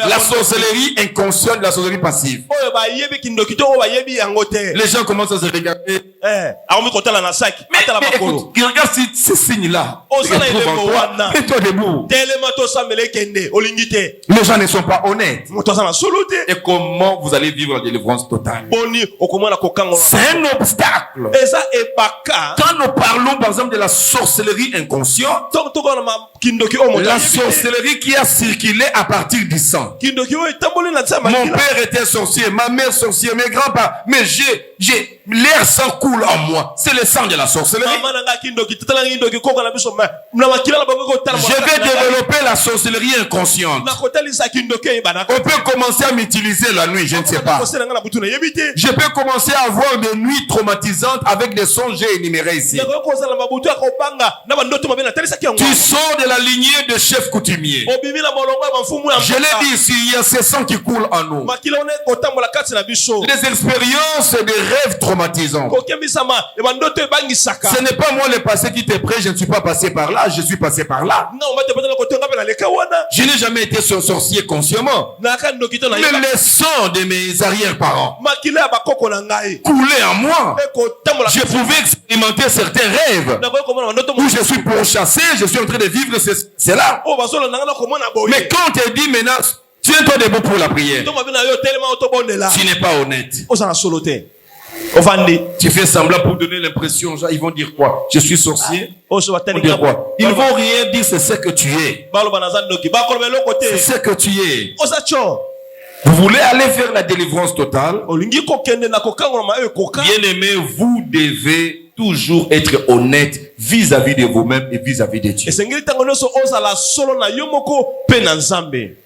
La sorcellerie inconsciente, la sorcellerie passive. Les gens commencent à se regarder. Mais écoute, regarde ces signes-là. Mets-toi debout. Les gens ne sont pas honnêtes. Et comment vous allez vivre la délivrance totale? C'est un obstacle. Quand nous parlons par exemple de la sorcellerie inconsciente, La sorcellerie qui a circulé à partir du sang. Mon père était sorcier, ma mère sorcière, mes grands-parents. Mais l'air sang coule en moi. C'est le sang de la sorcellerie. Je vais développer la sorcellerie inconsciente. On peut commencer à m'utiliser la nuit, je ne sais pas. Je peux commencer à avoir des nuits traumatisantes avec des songes j'ai énumérés ici. Tu sors de la lignée de chef coutumier. Je l'ai dit ici, il y a ce sang qui coule en nous. Des expériences, des rêves traumatisants. Ce n'est pas moi le passé qui t'est prêt, je ne suis pas passé par là, je suis passé par là. Je n'ai jamais été sorcier consciemment. Mais le sang de mes arrière-parents coulait en moi. Je pouvais expérimenter certains rêves où je suis pourchassé, je suis en train de vivre cela. Mais quand on te dit maintenant, tiens-toi debout pour la prière, tu n'es pas honnête. Tu fais semblant pour donner l'impression, ils vont dire quoi? Je suis sorcier. Ils vont dire quoi? Ils vont rien dire, c'est ce que tu es. C'est ce que tu es. Vous voulez aller vers la délivrance totale? Bien aimé, vous devez toujours être honnête vis-à-vis de vous-même et vis-à-vis de Dieu.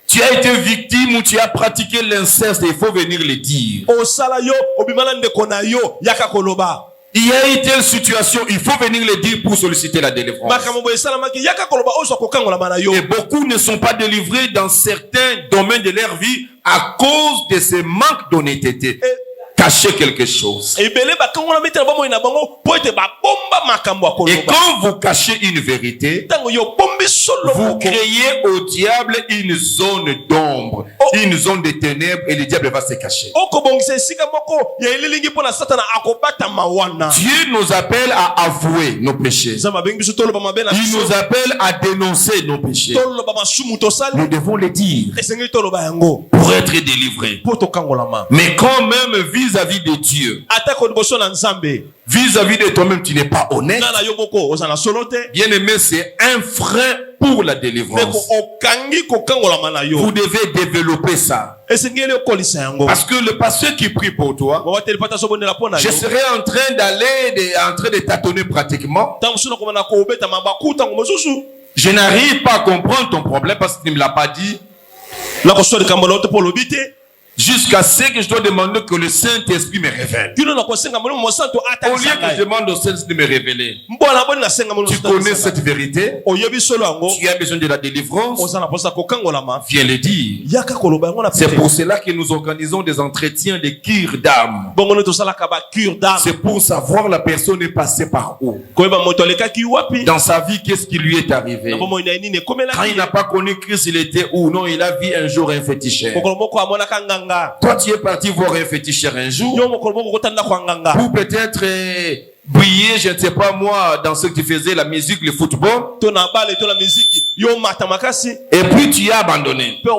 Tu as été victime ou tu as pratiqué l'inceste, il faut venir le dire. Il y a une telle situation, il faut venir le dire pour solliciter la délivrance. Et beaucoup ne sont pas délivrés dans certains domaines de leur vie à cause de ce manque d'honnêteté. Cacher quelque chose. Et quand vous cachez une vérité, vous créez au diable une zone d'ombre, une zone de ténèbres, et le diable va se cacher. Dieu nous appelle à avouer nos péchés. Il nous appelle à dénoncer nos péchés. Nous devons les dire pour être délivrés. Mais quand même vis-à-vis de Dieu, vis-à-vis de toi-même, tu n'es pas honnête. Bien aimé, c'est un frein pour la délivrance. Vous devez développer ça. Parce que le pasteur qui prie pour toi, je serai en train de tâtonner pratiquement. Je n'arrive pas à comprendre ton problème parce que tu ne me l'as pas dit. Jusqu'à ce que je dois demander que le Saint-Esprit me révèle. Au lieu que je demande au Saint-Esprit de me révéler, tu connais cette vérité, tu as besoin de la délivrance, viens le dire. C'est pour cela que nous organisons des entretiens de cure d'âme. C'est pour savoir la personne est passée par où. Dans sa vie, qu'est-ce qui lui est arrivé. Quand il n'a pas connu Christ, il était où? Non, il a vu un jour un féticheur. Toi, tu es parti voir un féticheur un jour pour peut-être briller, je ne sais pas moi, dans ce que tu faisais, la musique, le football. Et puis tu as abandonné. Tu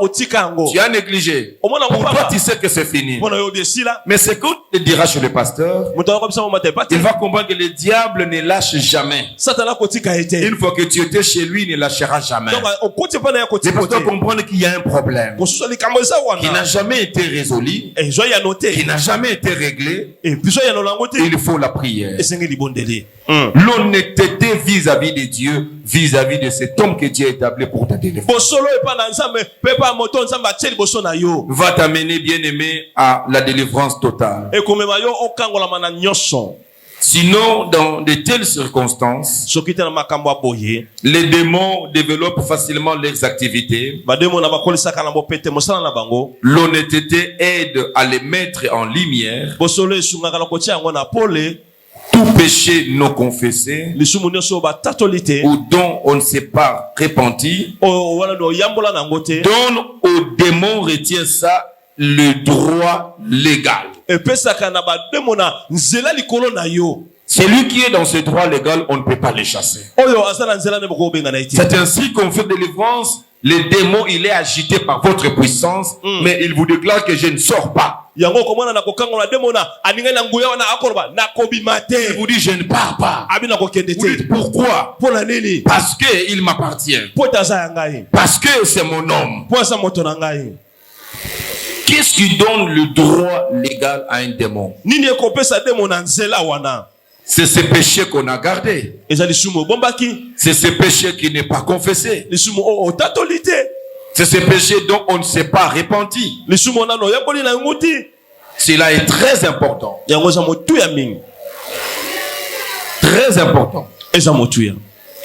as négligé. Pour toi, tu sais que c'est fini. Mais c'est quand tu diras chez le pasteur, il va comprendre que le diable ne lâche jamais. Une fois que tu étais chez lui, il ne lâchera jamais. C'est pour toi comprendre qu'il y a un problème qui n'a jamais été résolu, qui n'a jamais été réglé. Il faut la prière. L'honnêteté vis-à-vis de Dieu, vis-à-vis de cet homme que Dieu a établi pour ta délivrance, va t'amener, bien aimé, à la délivrance totale. Sinon, dans de telles circonstances, les démons développent facilement leurs activités. L'honnêteté aide à les mettre en lumière. Tout péché non confessé ou dont on ne s'est pas repenti, donne au démon, retient ça, le droit légal. Celui qui est dans ce droit légal, on ne peut pas le chasser. C'est ainsi qu'on fait délivrance. Le démon, il est agité par votre puissance, mais il vous déclare que je ne sors pas. yango komona na kokangola demona aninga na nguya wana akoroba na kobimate. Il vous dit je ne pars pas. Abi na kokende Vous dites pourquoi? Pona nini? Parce que il m'appartient. Potaza ngai. Parce que c'est mon homme. Posa moto na ngai. Qu'est-ce qui donne le droit légal à un démon? Nini ekopesa démon na nzela wana? C'est ce péché qu'on a gardé. Ezali sumo bombaki. C'est ce péché qui n'est pas confessé. Le sumo o tatolité. C'est ce péché dont on ne s'est pas repenti. Le sumo na no yaboli na nguti. Cela est très important. Yango za motu ya mingi. Très important. Eza motu ya.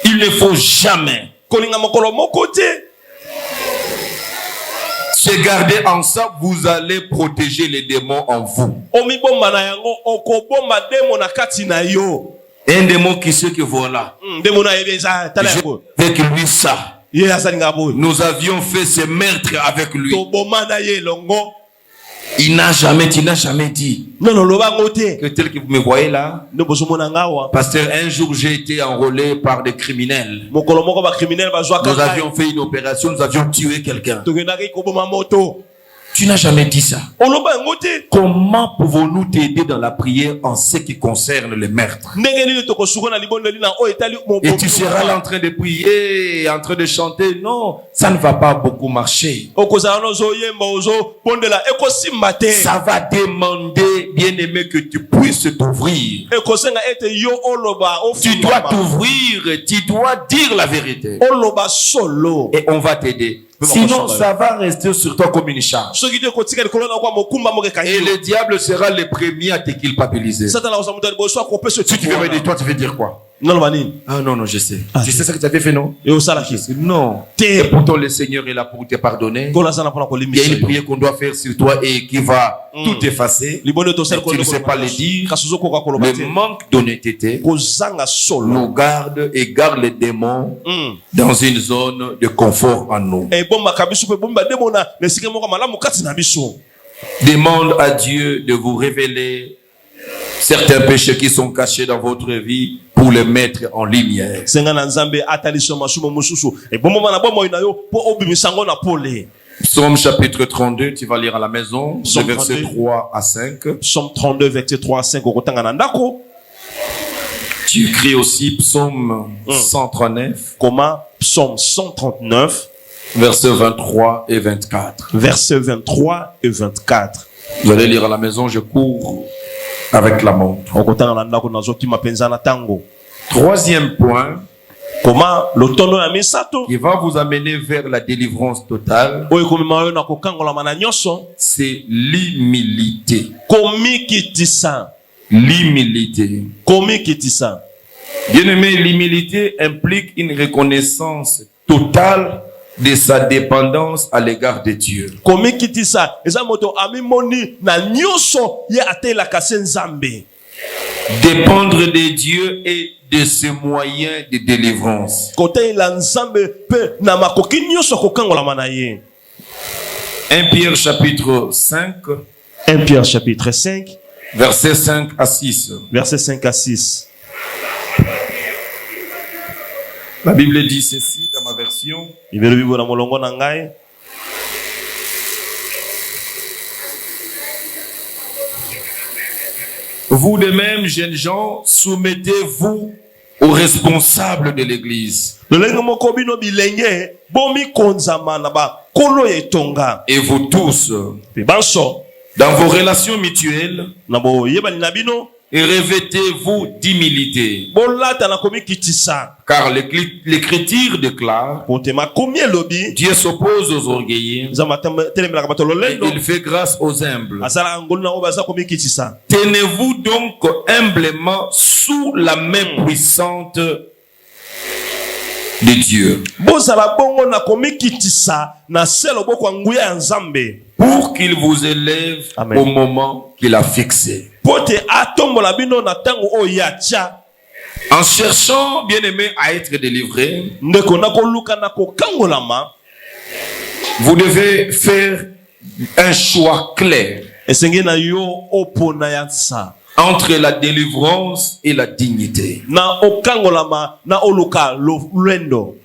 Il ne faut jamais kolinga makolo moko te. Se garder ensemble, vous allez protéger les démons en vous. Un démon qui sait que voilà. Avec lui ça. Nous avions fait ce meurtre avec lui. Il n'a jamais dit. Que tel que vous me voyez là. Pasteur, un jour j'ai été enrôlé par des criminels. Nous avions fait une opération, nous avions tué quelqu'un. Tu n'as jamais dit ça. Comment pouvons-nous t'aider dans la prière en ce qui concerne le meurtre? Et tu seras là en train de prier, en train de chanter. Non, ça ne va pas beaucoup marcher. Ça va demander, bien aimé, que tu puisses t'ouvrir. Tu dois t'ouvrir, tu dois dire la vérité. Et on va t'aider. Sinon, ça va rester sur toi comme une charge. Et le diable sera le premier à te culpabiliser. Si tu veux me dire, toi, tu veux dire quoi? Ah non, je sais. Tu sais ce que tu avais fait, non? Non. Et pourtant, le Seigneur est là pour te pardonner. Il y a une prière qu'on doit faire sur toi et qui va tout effacer. Tu ne sais pas le dire. Le manque d'honnêteté nous garde et garde les démons dans une zone de confort en nous. Demande à Dieu de vous révéler certains péchés qui sont cachés dans votre vie pour les mettre en lumière. Psaume chapitre 32, tu vas lire à la maison, versets 3 à 5. Psaume 32, verset 3 à 5. Tu écris aussi Psaume 139. Comment? Psaume 139. Versets 23 et 24. Versets 23 et 24. Vous allez lire à la maison, je cours avec la montre. Troisième point. Comment le qui va vous amener vers la délivrance totale, c'est l'humilité. L'humilité. Bien aimé, l'humilité implique une reconnaissance totale de sa dépendance à l'égard de Dieu. Dépendre de Dieu et de ses moyens de délivrance. 1 Pierre chapitre 5. 1 Pierre chapitre 5. Versets 5 à 6. Versets 5 à 6. La Bible dit ceci dans ma version. Vous de même, jeunes gens, soumettez-vous aux responsables de l'Église. Et vous tous, dans vos relations mutuelles, et revêtez-vous d'humilité. Car l'Écriture déclare, Dieu s'oppose aux orgueilleux, et il fait grâce aux humbles. Tenez-vous donc humblement sous la main puissante de Dieu, pour qu'il vous élève au moment qu'il a fixé. En cherchant, bien aimé, à être délivré, vous devez faire un choix clair. entre la délivrance et la dignité.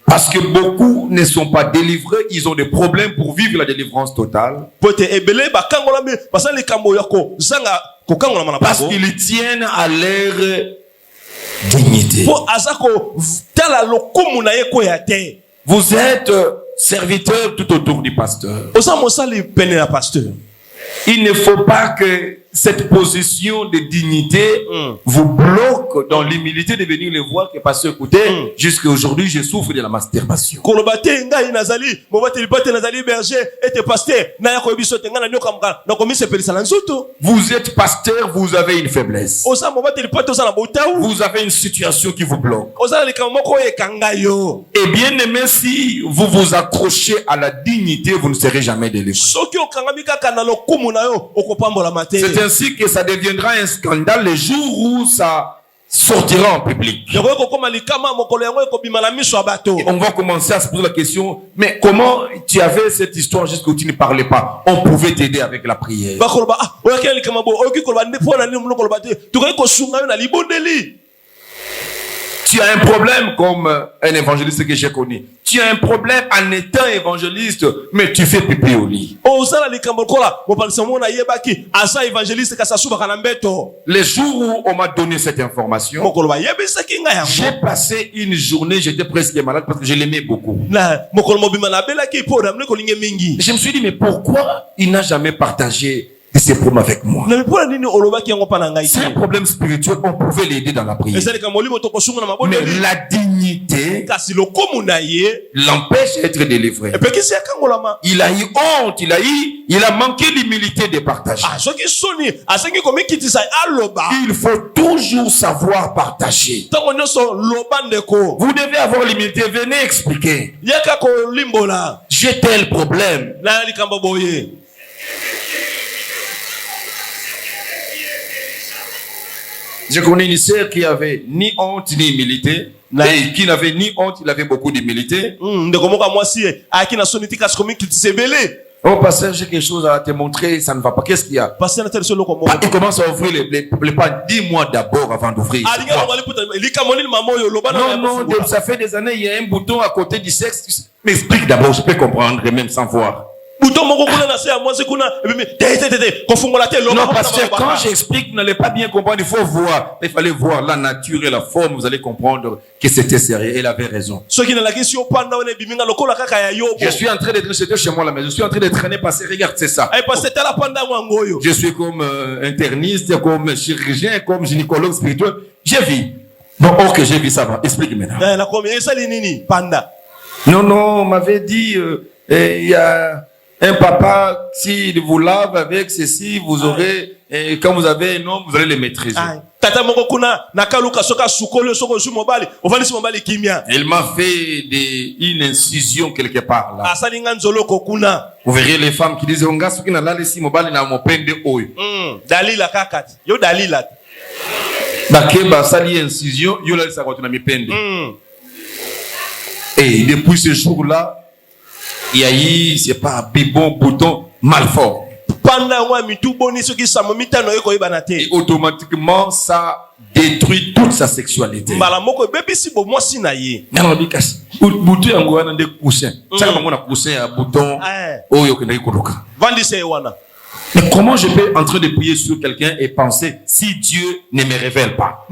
Parce que beaucoup ne sont pas délivrés, ils ont des problèmes pour vivre la délivrance totale. Parce qu'ils tiennent à leur dignité. Vous êtes serviteur tout autour du pasteur. Il ne faut pas que cette position de dignité vous bloque dans l'humilité de venir le voir que pasteur, écoutez, jusqu'à aujourd'hui je souffre de la masturbation. Vous êtes pasteur, vous avez une faiblesse. Vous avez une situation qui vous bloque. Et bien aimé, si vous vous accrochez à la dignité, vous ne serez jamais délivré. C'est ainsi que ça deviendra un scandale le jour où ça sortira en public. Et on va commencer à se poser la question, mais comment tu avais cette histoire jusqu'où tu ne parlais pas? On pouvait t'aider avec la prière. Tu as un problème comme un évangéliste que j'ai connu. Tu as un problème en étant évangéliste, mais tu fais pipi au lit. Les jours où on m'a donné cette information, j'ai passé une journée, j'étais presque malade parce que je l'aimais beaucoup. Je me suis dit, mais pourquoi il n'a jamais partagé ces problèmes avec moi? C'est un problème spirituel, on pouvait l'aider dans la prière. Mais la dignité l'empêche d'être délivré. Il a eu honte, il a manqué l'humilité de partager. Il faut toujours savoir partager. Vous devez avoir l'humilité, venez expliquer. J'ai tel problème. Je connais une sœur qui avait ni honte ni humilité. Et qui n'avait ni honte, il avait beaucoup d'humilité. Oh pasteur, j'ai quelque chose à te montrer, ça ne va pas. Qu'est-ce qu'il y a? Il commence à ouvrir les pas. Dis-moi d'abord avant d'ouvrir. Non, ça fait des années, il y a un bouton à côté du sexe. M'explique d'abord, je peux comprendre même sans voir. Non, parce que quand j'explique, vous n'allez pas bien comprendre, il faut voir. Il fallait voir la nature et la forme, vous allez comprendre que c'était sérieux. Elle avait raison. Je suis en train de traîner chez moi à la maison. Je suis en train de traîner parce que regarde, c'est ça. Je suis comme interniste, comme chirurgien, comme gynécologue spirituel. J'ai vu. Bon, ok, j'ai vu, ça va. Explique maintenant. Non, on m'avait dit, il y a un papa, s'il vous lave avec ceci, vous aurez, quand vous avez un homme, vous allez le maîtriser. Il m'a fait une incision quelque part là. Vous verrez les femmes qui disent, et depuis ce jour-là, il y a eu, c'est pas bibon, bouton, mal fort. Et automatiquement, ça détruit toute sa sexualité. Mais comment je peux entrer de prier sur quelqu'un et penser si Dieu ne me révèle pas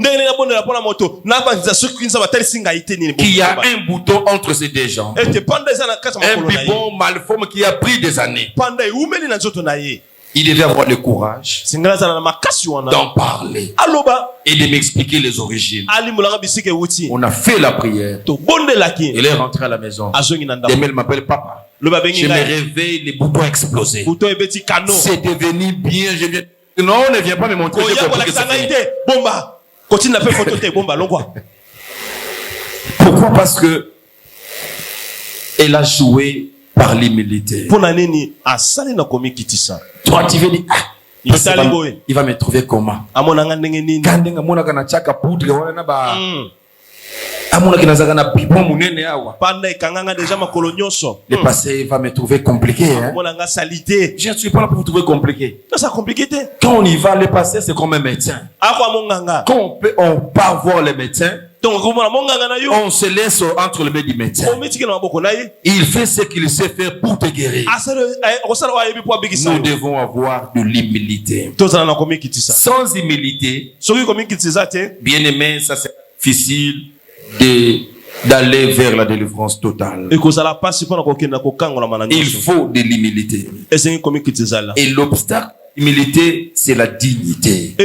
qu'il y a un bouton entre ces deux jambes, un bibon malforme qui a pris des années? Il devait avoir le courage d'en parler et de m'expliquer les origines. On a fait la prière. Il est rentré à la maison. Demain, il m'appelle papa. Je me réveille, les boutons explosés. C'est devenu bien. Non, on ne vient pas me montrer. Pourquoi? Parce que elle a joué par l'humilité. Toi, tu veux dire, il va me trouver comment? Le passé va me trouver compliqué. Hein? Je ne suis pas là pour vous trouver compliqué. Quand on y va, le passé, c'est comme un médecin. Quand on part voir le médecin, on se laisse entre les mains du médecin. Il fait ce qu'il sait faire pour te guérir. Nous devons avoir de l'humilité. Sans humilité, bien aimé, ça c'est difficile d'aller vers la délivrance totale. Il faut de l'humilité. Et l'obstacle l'humilité, c'est la dignité.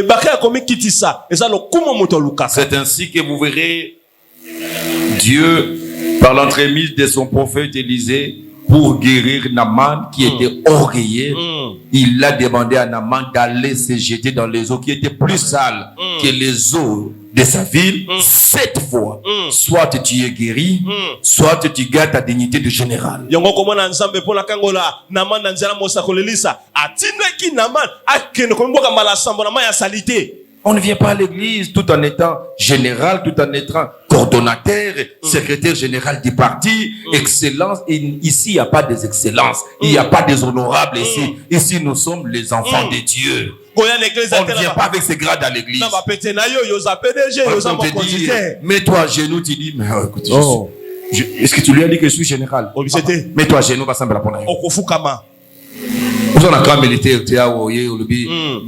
C'est ainsi que vous verrez Dieu, par l'entremise de son prophète Élisée, pour guérir Naaman qui était orgueilleux, il a demandé à Naaman d'aller se jeter dans les eaux qui étaient plus sales que les eaux de sa ville. 7 fois, soit tu es guéri, soit tu gardes ta dignité de général. On ne vient pas à l'église tout en étant général, tout en étant coordonnateur, secrétaire général du parti, excellence. Et ici, il n'y a pas des excellences, il n'y a pas des honorables ici. Ici, nous sommes les enfants de Dieu. On ne vient pas avec ses grades à l'église. On te dit, mets-toi à genoux, tu dis, mais écoute, est-ce que tu lui as dit que je suis général? Mets-toi à genoux, va sembler la bonne. Vous en avez militaire,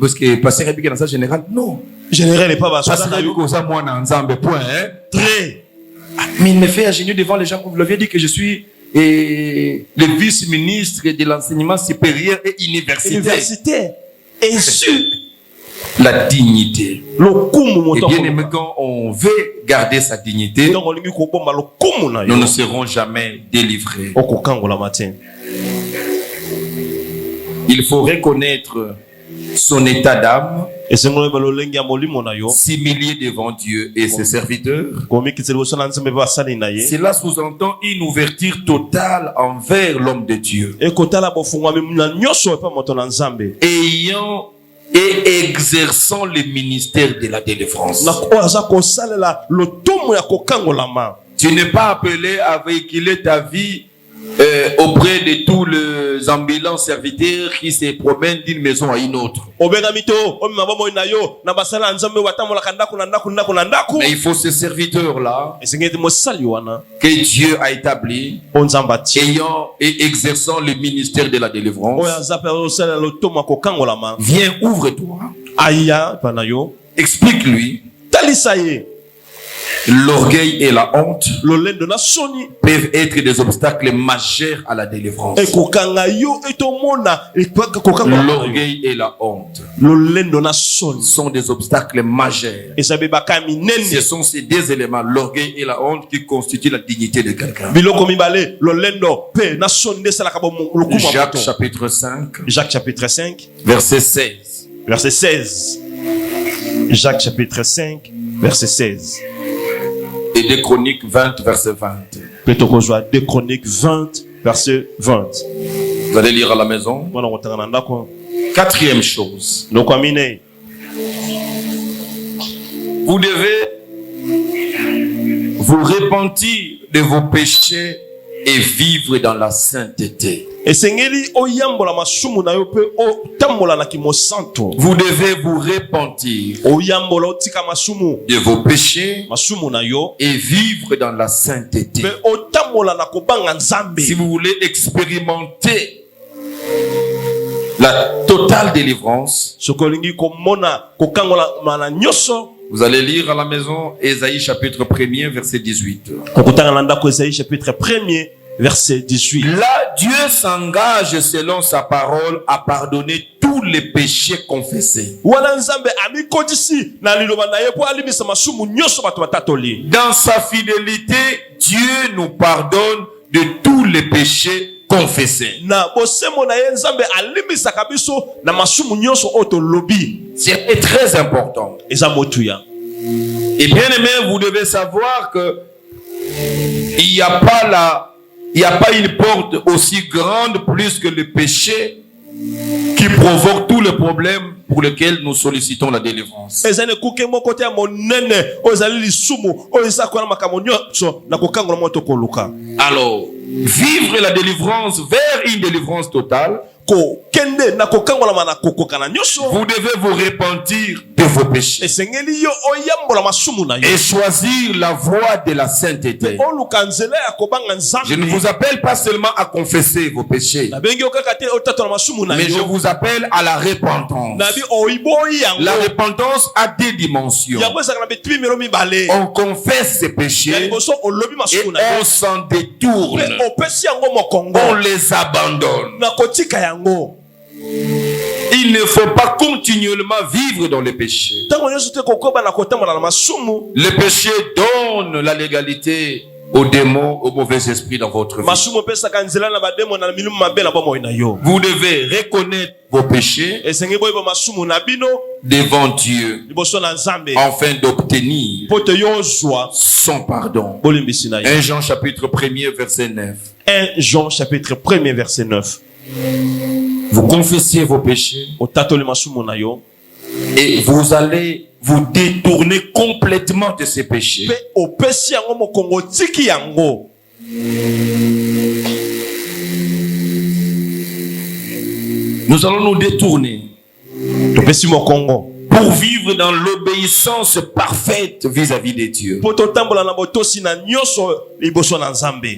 parce que passer répliquer dans ça général, non. Général n'est pas passer répliquer ça, moi, dans Nzambe, point, hein. Très. Mais il me fait à genoux devant les gens, vous l'aviez dit que je suis le vice-ministre de l'enseignement supérieur et universitaire. Et sur la dignité. Et bien aimé, quand on veut garder sa dignité, nous ne serons jamais délivrés. Il faut reconnaître son état d'âme, s'humilier devant Dieu et ses serviteurs. Cela sous-entend une ouverture totale envers l'homme de Dieu. Ayant et exerçant le ministère de la délivrance. Tu n'es pas appelé à véhiculer ta vie auprès de tous les ambulants serviteurs qui se promènent d'une maison à une autre. Mais il faut ces serviteurs-là que Dieu a établi, ayant et exerçant le ministère de la délivrance. Viens, ouvre-toi. Explique-lui. L'orgueil et la honte peuvent être des obstacles majeurs à la délivrance. L'orgueil et la honte sont des obstacles majeurs. Ce sont ces deux éléments, l'orgueil et la honte, qui constituent la dignité de quelqu'un. Jacques chapitre 5, verset 16. Verset 16. Jacques chapitre 5, verset 16. Et 2 Chroniques 20, verset 20. 2 Chroniques 20, verset 20. Vous allez lire à la maison. Quatrième chose. Vous devez vous repentir de vos péchés et vivre dans la sainteté. Vous devez vous repentir de vos péchés et vivre dans la sainteté. Si vous voulez expérimenter la totale délivrance, vous allez lire à la maison Ésaïe chapitre 1er verset 18. Verset 18. Là, Dieu s'engage selon sa parole à pardonner tous les péchés confessés. Dans sa fidélité, Dieu nous pardonne de tous les péchés confessés. C'est très important. Et bien aimé, vous devez savoir que il n'y a pas une porte aussi grande plus que le péché qui provoque tous les problèmes pour lesquels nous sollicitons la délivrance. Alors, vivre la délivrance vers une délivrance totale, vous devez vous repentir de vos péchés et choisir la voie de la sainteté. Je ne vous appelle pas seulement à confesser vos péchés, mais je vous appelle à la repentance. La repentance a des dimensions. On confesse ses péchés et on s'en détourne. On les abandonne. Il ne faut pas continuellement vivre dans le péché. Le péché donne la légalité aux démons, aux mauvais esprits dans votre vie. Vous devez reconnaître vos péchés devant Dieu afin d'obtenir son pardon. 1 Jean chapitre 1er verset 9. 1 Jean chapitre 1er verset 9. Vous confessez vos péchés et vous allez vous détourner complètement de ces péchés. Nous allons nous détourner pour vivre dans l'obéissance parfaite vis-à-vis de Dieu.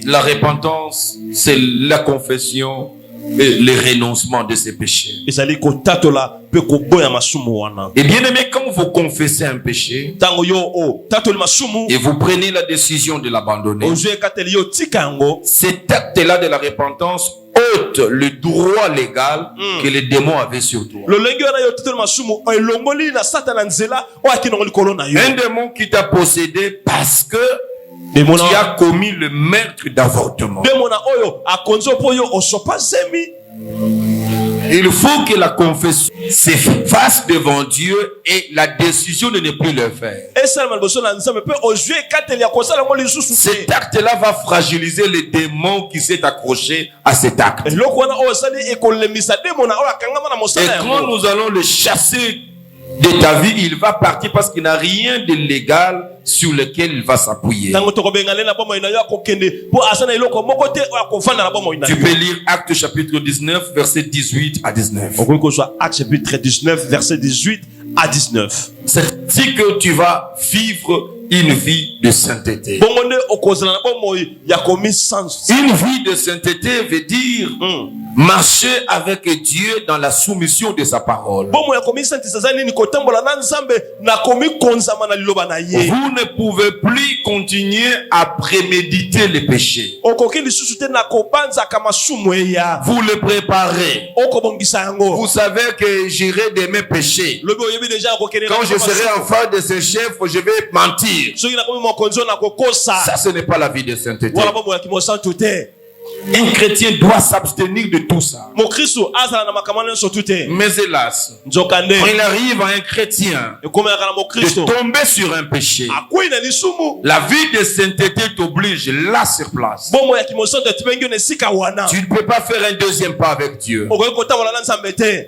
La repentance, c'est la confession et le renoncement de ses péchés. Et bien aimé, quand vous confessez un péché et vous prenez la décision de l'abandonner, cet acte-là de la repentance ôte le droit légal que les démons avaient sur toi. Un démon qui t'a possédé parce que tu as commis le meurtre d'avortement. Il faut que la confession se fasse devant Dieu et la décision de ne plus le faire. Cet acte-là va fragiliser les démons qui s'est accroché à cet acte. Et quand nous allons le chasser de ta vie, il va partir parce qu'il n'a rien de légal sur lequel il va s'appuyer. Tu peux lire Actes chapitre 19 verset 18 à 19. Actes chapitre 19 verset 18 à 19. C'est dit que tu vas vivre une vie de sainteté. Une vie de sainteté veut dire marcher avec Dieu dans la soumission de sa parole. Vous ne pouvez plus continuer à préméditer les péchés. Vous le préparez. Vous savez que j'irai de mes péchés. Quand je serai enfant de ce chef, je vais mentir. Ça, ce n'est pas la vie de sainteté. Un chrétien doit s'abstenir de tout ça. Mais hélas, quand il arrive à un chrétien de tomber sur un péché, la vie de sainteté t'oblige là sur place. Tu ne peux pas faire un deuxième pas avec Dieu.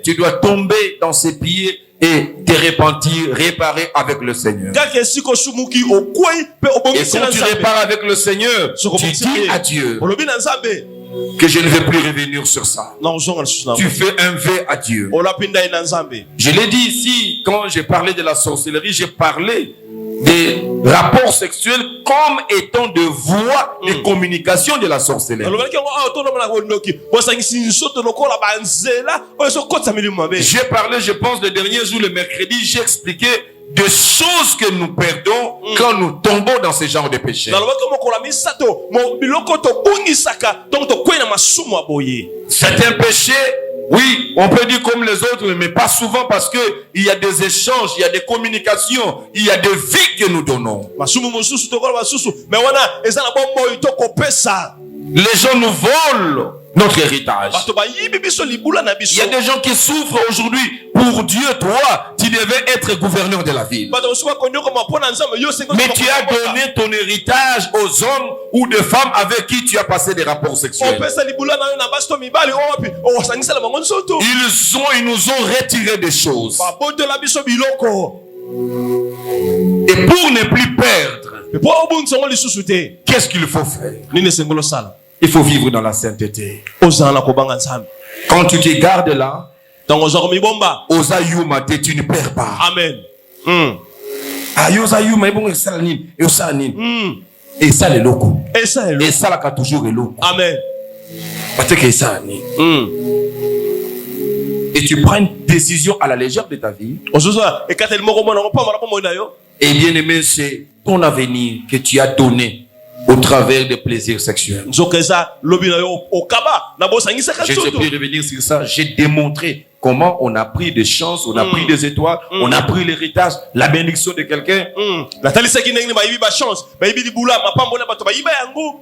Tu dois tomber dans ses pieds et te repentir, réparer avec le Seigneur. Et quand tu répares avec le Seigneur, tu dis à Dieu que je ne vais plus revenir sur ça. Tu fais un vœu à Dieu. Je l'ai dit ici, quand j'ai parlé de la sorcellerie, j'ai parlé des rapports sexuels comme étant de voies de communication de la sorcellerie. J'ai parlé, je pense, le dernier jour, le mercredi, j'ai expliqué des choses que nous perdons quand nous tombons dans ce genre de péché. C'est un péché, oui, on peut dire comme les autres, mais pas souvent parce que il y a des échanges, il y a des communications, il y a des vies que nous donnons. Les gens nous volent notre héritage. Il y a des gens qui souffrent aujourd'hui. Pour Dieu, toi, tu devais être gouverneur de la ville. Mais tu as donné ton héritage aux hommes ou des femmes avec qui tu as passé des rapports sexuels. Ils nous ont retiré des choses. Et pour ne plus perdre, qu'est-ce qu'il faut faire? Il faut vivre dans la sainteté. Quand tu te gardes là, Osa Yuma, tu ne perds pas. Amen. Osa Yuma, et ça les locaux. Et ça là qu'a toujours les locaux. Amen. Et tu prends une décision à la légère de ta vie. Et bien aimé, c'est ton avenir que tu as donné au travers des plaisirs sexuels. Je ne sais plus revenir sur ça. J'ai démontré comment on a pris des chances, on a pris des étoiles, on a pris l'héritage, la bénédiction de quelqu'un.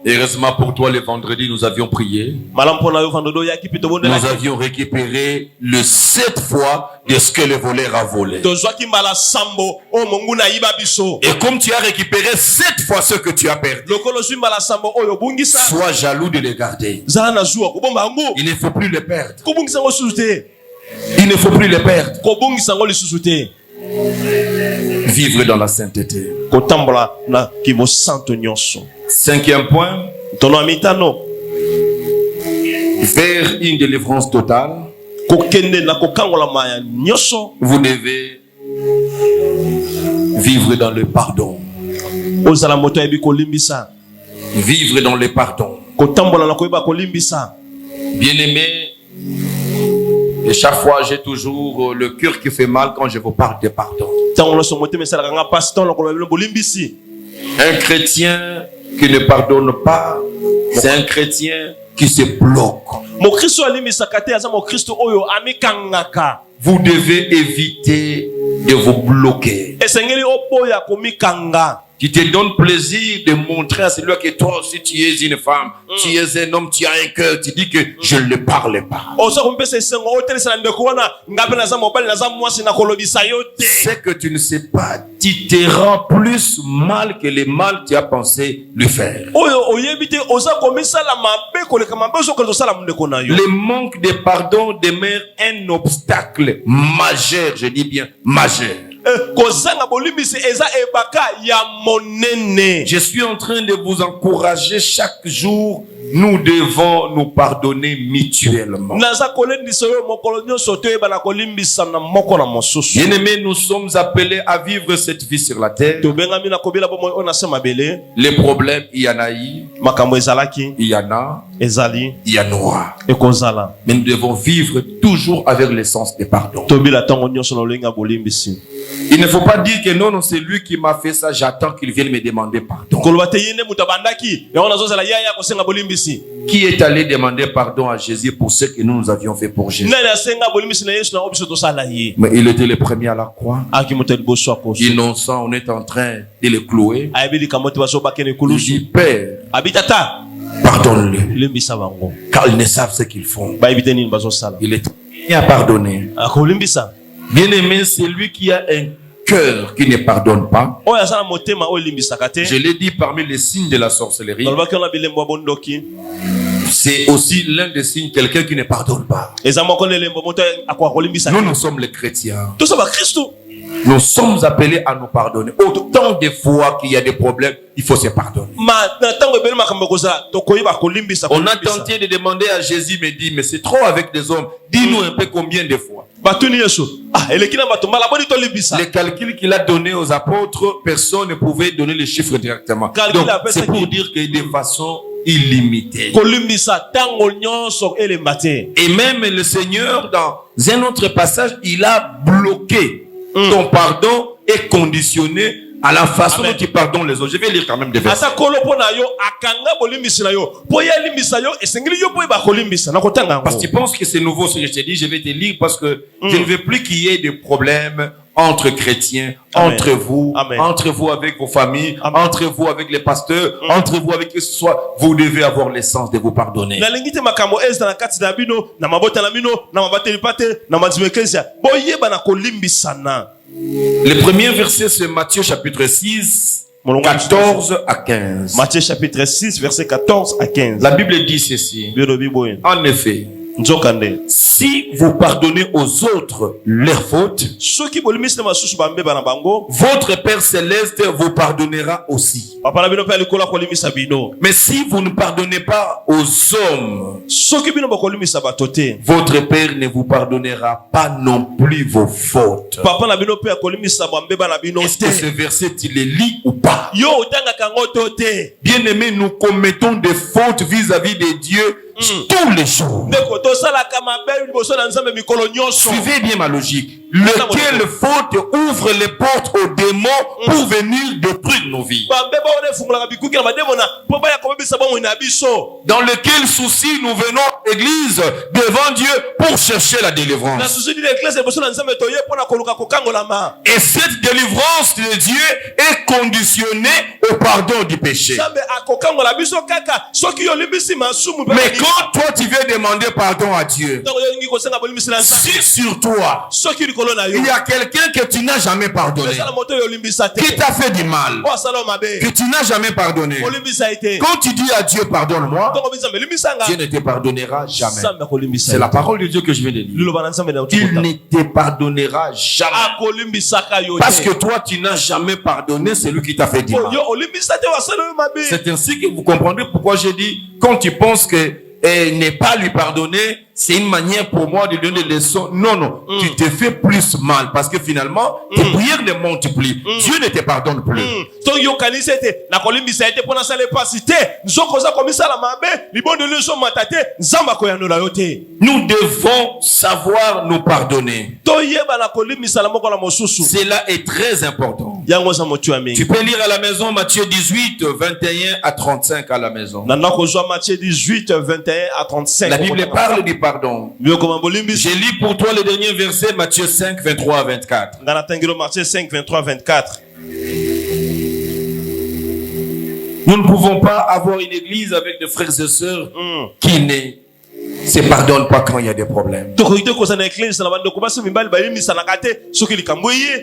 Heureusement pour toi, le vendredi, nous avions prié. Nous avions récupéré le 7 fois de ce que le voleur a volé. Et comme tu as récupéré 7 fois ce que tu as perdu, sois jaloux de les garder. Il ne faut plus les perdre. Il ne faut plus les perdre. Vivre dans la sainteté. 5e point. Vers une délivrance totale, vous devez vivre dans le pardon. Vivre dans le pardon. Bien-aimé, et chaque fois, j'ai toujours le cœur qui fait mal quand je vous parle de pardon. Un chrétien qui ne pardonne pas, c'est un chrétien qui se bloque. Vous devez éviter de vous bloquer. Qui te donne plaisir de montrer à celui que toi aussi tu es une femme, tu es un homme, tu as un cœur, tu dis que je ne le parle pas. C'est que tu ne sais pas, tu te rends plus mal que le mal tu as pensé lui faire. Le manque de pardon demeure un obstacle majeur, je dis bien majeur. Je suis en train de vous encourager chaque jour. Nous devons nous pardonner mutuellement. Bien-aimés, nous sommes appelés à vivre cette vie sur la terre. Les problèmes, il y en a eu. Il y en a. Il y en aura. Mais nous devons vivre toujours avec l'essence de pardon. Il ne faut pas dire que non, c'est lui qui m'a fait ça, j'attends qu'il vienne me demander pardon. Qui est allé demander pardon à Jésus pour ce que nous avions fait pour Jésus? Mais il était le premier à la croix. Innocent, on est en train de le clouer. Il dit, Père, pardonne-le, car ils ne savent ce qu'ils font. Il est prêt à pardonner. Bien-aimé, c'est lui qui a un cœur qui ne pardonne pas. Je l'ai dit, parmi les signes de la sorcellerie, c'est aussi l'un des signes, quelqu'un qui ne pardonne pas. Nous sommes les chrétiens. Nous sommes appelés à nous pardonner. Autant de fois qu'il y a des problèmes, il faut se pardonner. On a tenté de demander à Jésus, mais dit, mais c'est trop avec des hommes. Dis-nous un peu combien de fois. Les calculs qu'il a donnés aux apôtres, personne ne pouvait donner les chiffres directement. Donc, c'est pour dire que de façon illimitée. Et même le Seigneur, dans un autre passage, il a bloqué. Ton pardon est conditionné à la façon dont tu pardonnes les autres. Je vais lire quand même des versets. Parce que tu penses que c'est nouveau ce que je te dis, je vais te lire parce que je ne veux plus qu'il y ait des problèmes entre chrétiens, Amen. entre vous, Amen. entre vous avec vos familles, Amen. entre vous avec les pasteurs, entre vous avec qui que ce soit, vous devez avoir l'essence de vous pardonner. Le premier verset, c'est Matthieu chapitre 6, 14 à 15. Matthieu chapitre 6, verset 14 à 15. La Bible dit ceci. En effet, si vous pardonnez aux autres leurs fautes, votre Père Céleste vous pardonnera aussi. Mais si vous ne pardonnez pas aux hommes, votre Père ne vous pardonnera pas non plus vos fautes. Est-ce que ce verset, il le lit ou pas? Bien aimé, nous commettons des fautes vis-à-vis de Dieu tous les jours. Suivez bien ma logique. Lequel faute ouvre les portes aux démons pour venir détruire nos vies. Dans lequel souci nous venons à l'église devant Dieu pour chercher la délivrance. Et cette délivrance de Dieu est conditionnée au pardon du péché. Mais quand toi tu veux demander pardon à Dieu, si sur toi il y a quelqu'un que tu n'as jamais pardonné, qui t'a fait du mal, que tu n'as jamais pardonné, quand tu dis à Dieu pardonne-moi, Dieu ne te pardonnera jamais. C'est la parole de Dieu que je viens de lire. Il ne te pardonnera jamais. Parce que toi tu n'as jamais pardonné celui qui t'a fait du mal. C'est ainsi que vous comprendrez pourquoi j'ai dit, quand tu penses que ne pas lui pardonner, c'est une manière pour moi de donner des leçons. Non, non. Tu te fais plus mal parce que finalement, tes prières ne montent plus. Dieu ne te pardonne plus. Nous devons savoir nous pardonner. Cela est très important. Tu peux lire à la maison Matthieu 18, 21 à 35 à la maison. Matthieu 18, 21 à 35. La Bible parle du pardon. J'ai lu pour toi le dernier verset, Matthieu 5, 23 à 24. Matthieu 5, 23 à 24. Nous ne pouvons pas avoir une église avec des frères et sœurs qui ne se pardonnent pas quand il y a des problèmes.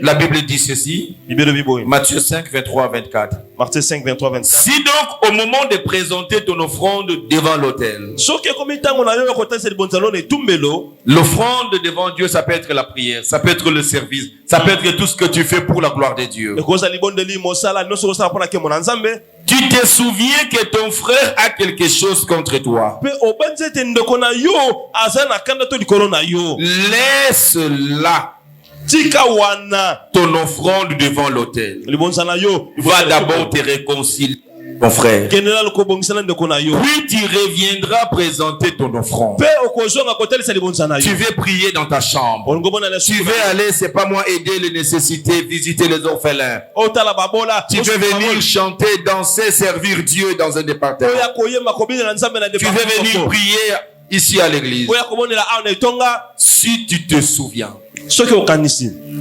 La Bible dit ceci. Matthieu 5, 23 à 24. Matthieu 5, 23 24. Si donc au moment de présenter ton offrande devant l'autel, l'offrande devant Dieu, ça peut être la prière, ça peut être le service, ça peut être tout ce que tu fais pour la gloire de Dieu. Tu te souviens que ton frère a quelque chose contre toi. Laisse-la. Ton offrande devant l'autel. Va d'abord te réconcilier, mon frère. Puis tu reviendras présenter ton offrande. Tu veux prier dans ta chambre. Tu veux aller, c'est pas moi, aider les nécessités, visiter les orphelins. Tu veux venir chanter, danser, servir Dieu dans un département. Tu veux venir prier ici à l'église. Si tu te souviens.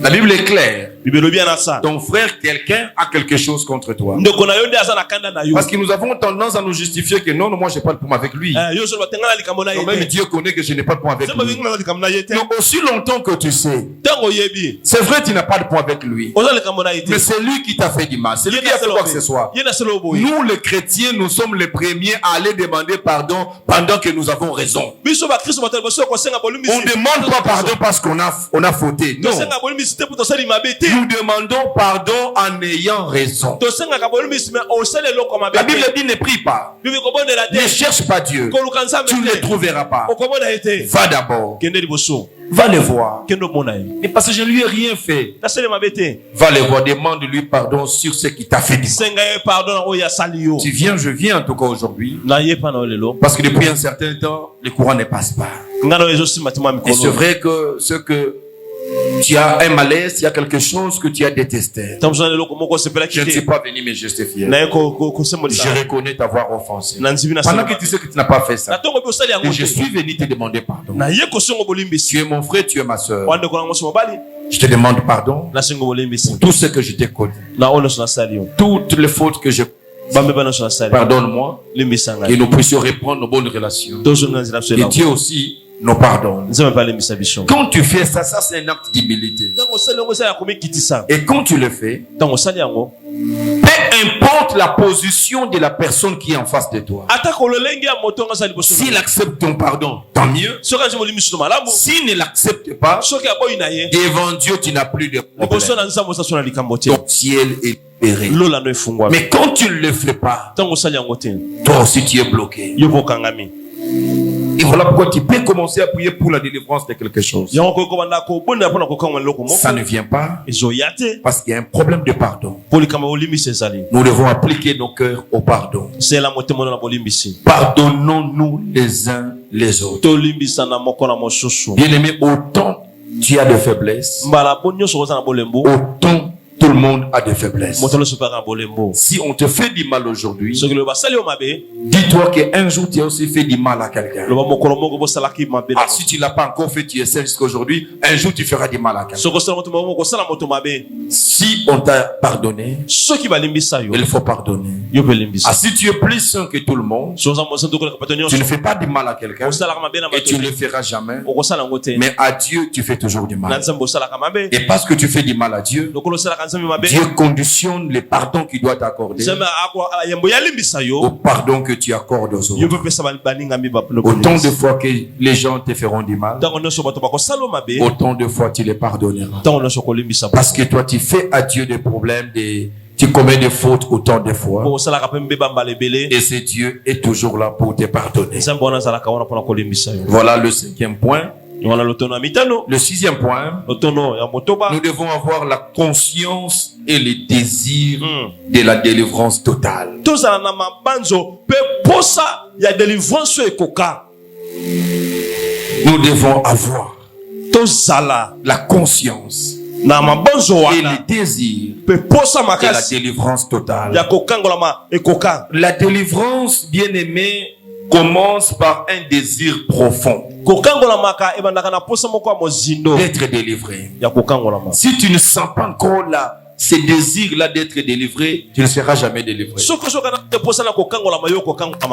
La Bible est claire. Ton frère, quelqu'un a quelque chose contre toi. Parce que nous avons tendance à nous justifier que non, moi j'ai pas de problème avec lui. Non, même Dieu connaît que je n'ai pas de problème avec lui. Donc aussi longtemps que tu sais, c'est vrai tu n'as pas de problème avec lui. Mais c'est lui qui t'a fait du mal. C'est lui qui a fait quoi que ce soit. Nous les chrétiens, nous sommes les premiers à aller demander pardon pendant que nous avons raison. On ne demande pas pardon parce qu'on a fauté. Non. Nous demandons pardon en ayant raison. La Bible dit ne prie pas. Ne cherche pas Dieu. Tu ne le trouveras pas. Va d'abord. Va le voir. Et parce que je ne lui ai rien fait. Va le voir. Demande-lui pardon sur ce qui t'a fait du mal. Tu viens, je viens en tout cas aujourd'hui. Parce que depuis un certain temps, le courant ne passe pas. Et c'est vrai que ce que tu as un malaise, il y a quelque chose que tu as détesté. Je ne suis pas venu me justifier. Je reconnais t'avoir offensé. Pendant que tu sais que tu n'as pas fait ça. Et je suis venu te demander pardon. Tu es mon frère, tu es ma soeur. Je te demande pardon pour tout ce que je t'ai connu. Toutes les fautes que je pardonne-moi. Et nous puissions reprendre nos bonnes relations. Et Dieu aussi nous pardonne. Quand tu fais ça, ça c'est un acte d'humilité. Et quand tu le fais, peu importe la position de la personne qui est en face de toi, s'il accepte ton pardon, tant mieux. S'il ne l'accepte pas, devant Dieu, tu n'as plus de problème. Ton ciel est libéré. Mais quand tu ne le fais pas, toi aussi tu es bloqué. Et voilà pourquoi tu peux commencer à prier pour la délivrance de quelque chose. Ça ne vient pas parce qu'il y a un problème de pardon. Nous devons appliquer nos cœurs au pardon. Pardonnons-nous les uns les autres. Bien-aimé, autant tu as de faiblesses, autant tout le monde a des faiblesses. Si on te fait du mal aujourd'hui, dis-toi qu'un jour tu as aussi fait du mal à quelqu'un. Ah, si tu ne l'as pas encore fait, tu essaies jusqu'à aujourd'hui, un jour tu feras du mal à quelqu'un. Si on t'a pardonné, il faut pardonner. Ah, si tu es plus saint que tout le monde, tu ne fais pas du mal à quelqu'un et tu ne le feras jamais. Mais à Dieu, tu fais toujours du mal. Et parce que tu fais du mal à Dieu, Dieu conditionne le pardon qu'il doit t'accorder au pardon que tu accordes aux autres. Autant de fois que les gens te feront du mal, autant de fois tu les pardonneras. Parce que toi tu fais à Dieu des problèmes, tu commets des fautes autant de fois. Et ce Dieu est toujours là pour te pardonner. Voilà le 5e point. Le 6e point, nous devons avoir la conscience et le désir de la délivrance totale. Nous devons avoir la conscience et le désir de la délivrance totale. La délivrance, bien aimée, commence par un désir profond d'être délivré. Si tu ne sens pas encore ce désir-là d'être délivré, tu ne seras jamais délivré.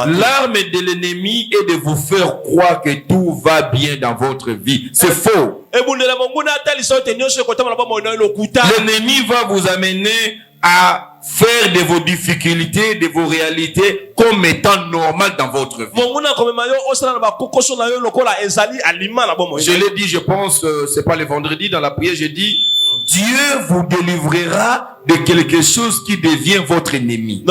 L'arme de l'ennemi est de vous faire croire que tout va bien dans votre vie. C'est faux. L'ennemi va vous amener à faire de vos difficultés, de vos réalités comme étant normales dans votre vie. Je l'ai dit, je pense, c'est pas le vendredi dans la prière, j'ai dit, Dieu vous délivrera de quelque chose qui devient votre ennemi.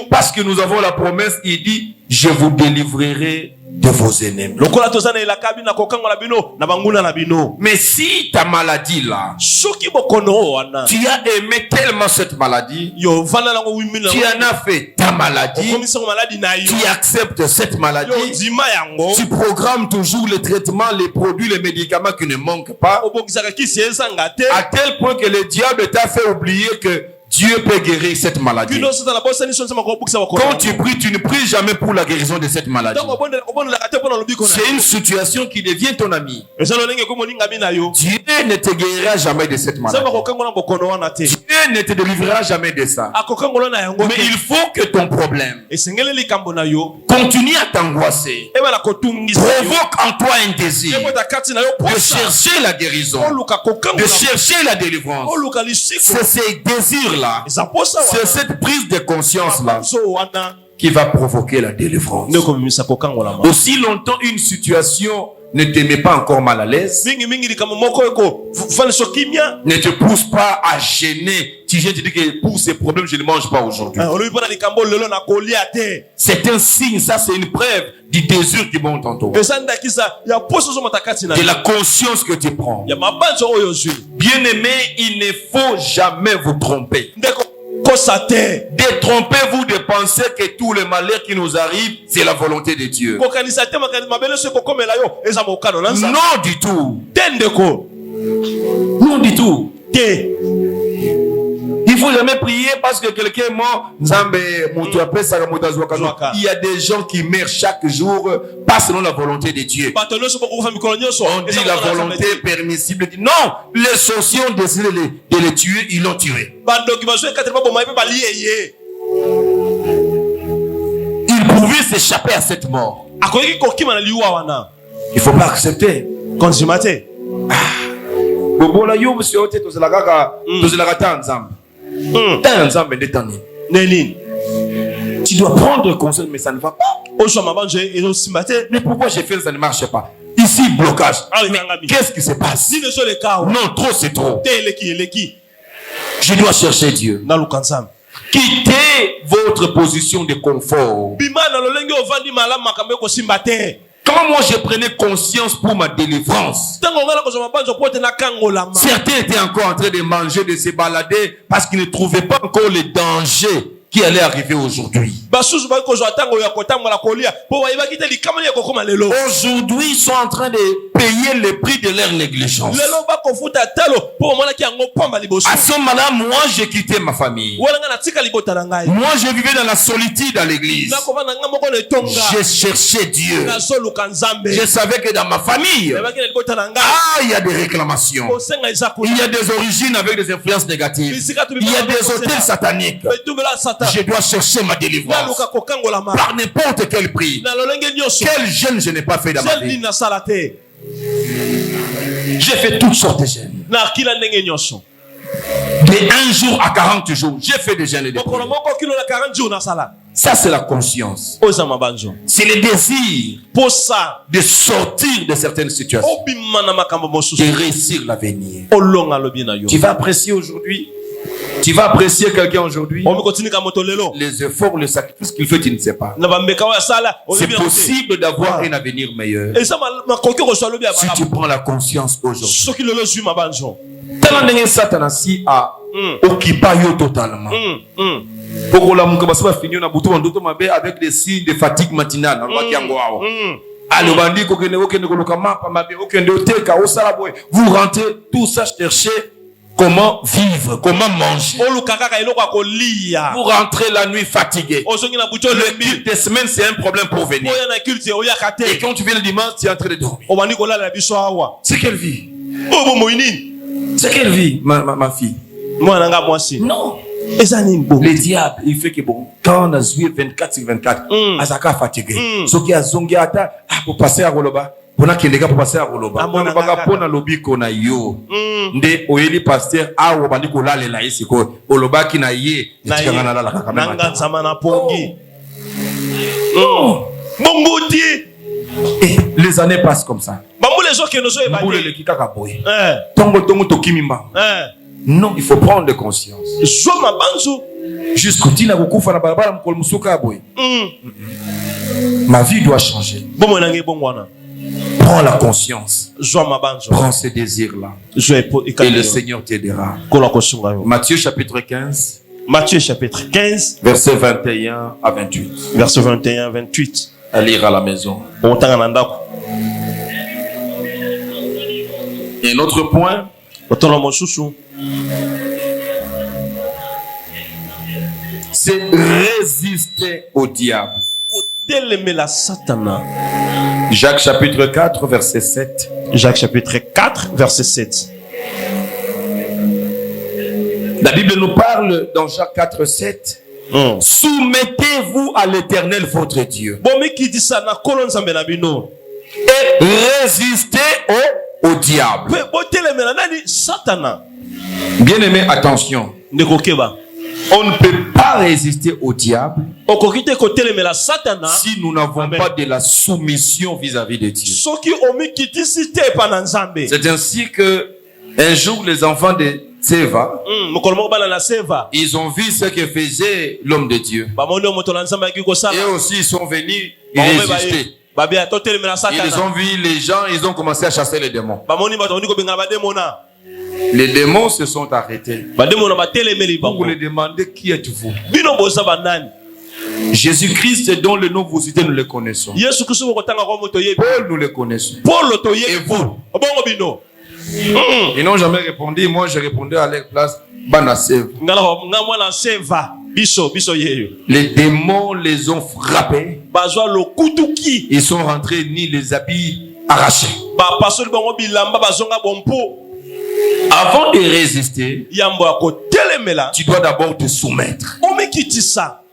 Parce que nous avons la promesse, il dit, je vous délivrerai de vos ennemis. Mais si ta maladie là, tu as aimé tellement cette maladie, tu en as fait ta maladie, tu acceptes cette maladie, tu programmes toujours les traitements, les produits, les médicaments qui ne manquent pas, à tel point que le diable t'a fait oublier que Dieu peut guérir cette maladie. Quand tu pries, tu ne pries jamais pour la guérison de cette maladie. C'est une situation qui devient ton ami. Dieu ne te guérira jamais de cette maladie. Dieu ne te délivrera jamais de ça. Mais il faut que ton problème continue à t'angoisser. Provoque en toi un désir de chercher la guérison, de chercher la délivrance. C'est ces désirs-là, c'est cette prise de conscience-là qui va provoquer la délivrance. Aussi longtemps une situation ne te met pas encore mal à l'aise, ne te pousse pas à gêner. Tu viens te dire que pour ces problèmes, je ne mange pas aujourd'hui. C'est un signe, ça c'est une preuve du désir qui monte en toi. De la conscience que tu prends. Bien aimé, il ne faut jamais vous tromper. Détrompez-vous de penser que tout le malheur qui nous arrive, c'est la volonté de Dieu. Non du tout. Non du tout. Il faut jamais prier parce que quelqu'un est mort. Il y a des gens qui meurent chaque jour, pas selon la volonté de Dieu. On dit la volonté permissible. Non, les sorciers ont décidé de les tuer, ils l'ont tué. Il pouvait s'échapper à cette mort. Il ne faut pas accepter. Tu dois prendre conscience, mais ça ne va pas. Mais pourquoi j'ai fait ça ne marche pas? Ici, blocage. Qu'est-ce qui se passe? Non, trop c'est trop. Je dois chercher Dieu. Quittez votre position de confort. Quand moi je prenais conscience pour ma délivrance, certains étaient encore en train de manger, de se balader parce qu'ils ne trouvaient pas encore les dangers qui allait arriver aujourd'hui. Aujourd'hui, ils sont en train de payer le prix de leur négligence. À ce moment-là, moi, j'ai quitté ma famille. Moi, je vivais dans la solitude à l'église. J'ai cherché Dieu. Je savais que dans ma famille, il y a des réclamations. Il y a des origines avec des influences négatives. Il y a des hôtels sataniques. Je dois chercher ma délivrance par n'importe quel prix. Quel jeûne je n'ai pas fait dans ma vie? J'ai fait toutes sortes de jeûnes. De 1 jour à 40 jours, j'ai fait des jeûnes et des prières. Ça, c'est la conscience. C'est le désir de sortir de certaines situations, de réussir l'avenir. Tu vas apprécier aujourd'hui. Tu vas apprécier quelqu'un aujourd'hui. Les efforts, le sacrifice qu'il fait, tu ne sais pas. C'est possible d'avoir un avenir meilleur si tu prends la conscience aujourd'hui. Tellement Satan a occupé totalement. Avec des signes de fatigue matinale. Vous rentrez tout ça chercher comment vivre, comment manger. Vous rentrez la nuit fatigué. Le culte des semaines, c'est un problème pour venir. Et quand tu viens le dimanche, tu es en train de dormir. C'est quelle vie? C'est quelle vie, ma fille? Non. Le diable, il fait que bon, quand on a joué 24 sur 24, Azaka fatigué. Ce qui a zongué à ta, pour passer à Roloba. Pour passer à Roloba. Pour na lobby qu'on a yo. Nde oyeli pasteur a wabandi ko la lela isiko. Oloba ki na ye. Nanga samana pongi. Les années passent comme ça. Non, il faut prendre conscience. Jusqu'au tina kukufa na barabara mkol musuka boy. Ma vie doit changer. Prends la conscience. Prends ce désir-là. Et le Seigneur t'aidera. Matthieu chapitre 15. Matthieu chapitre 15. Verset 21 à 28. Verset 21 à 28. À lire à la maison. Et un autre point. C'est résister au diable. Jacques chapitre 4 verset 7. Jacques chapitre 4 verset 7. La Bible nous parle dans Jacques 4 7. Soumettez-vous à l'Éternel votre Dieu. Et résistez au diable. Bien aimé, attention. On ne peut pas résister au diable si nous n'avons pas de la soumission vis-à-vis de Dieu. C'est ainsi que un jour les enfants de Seva, ils ont vu ce que faisait l'homme de Dieu. Et aussi ils sont venus résister. Ils ont vu les gens, ils ont commencé à chasser les démons. Les démons se sont arrêtés. Vous les demandez qui êtes-vous? Jésus-Christ dont le nom vous citez, nous le connaissons. Paul, nous le connaissons. Et vous? Ils n'ont jamais répondu. Moi, je répondais à leur place. Les démons les ont frappés. Ils sont rentrés ni les habits arrachés. Avant de résister, tu dois d'abord te soumettre.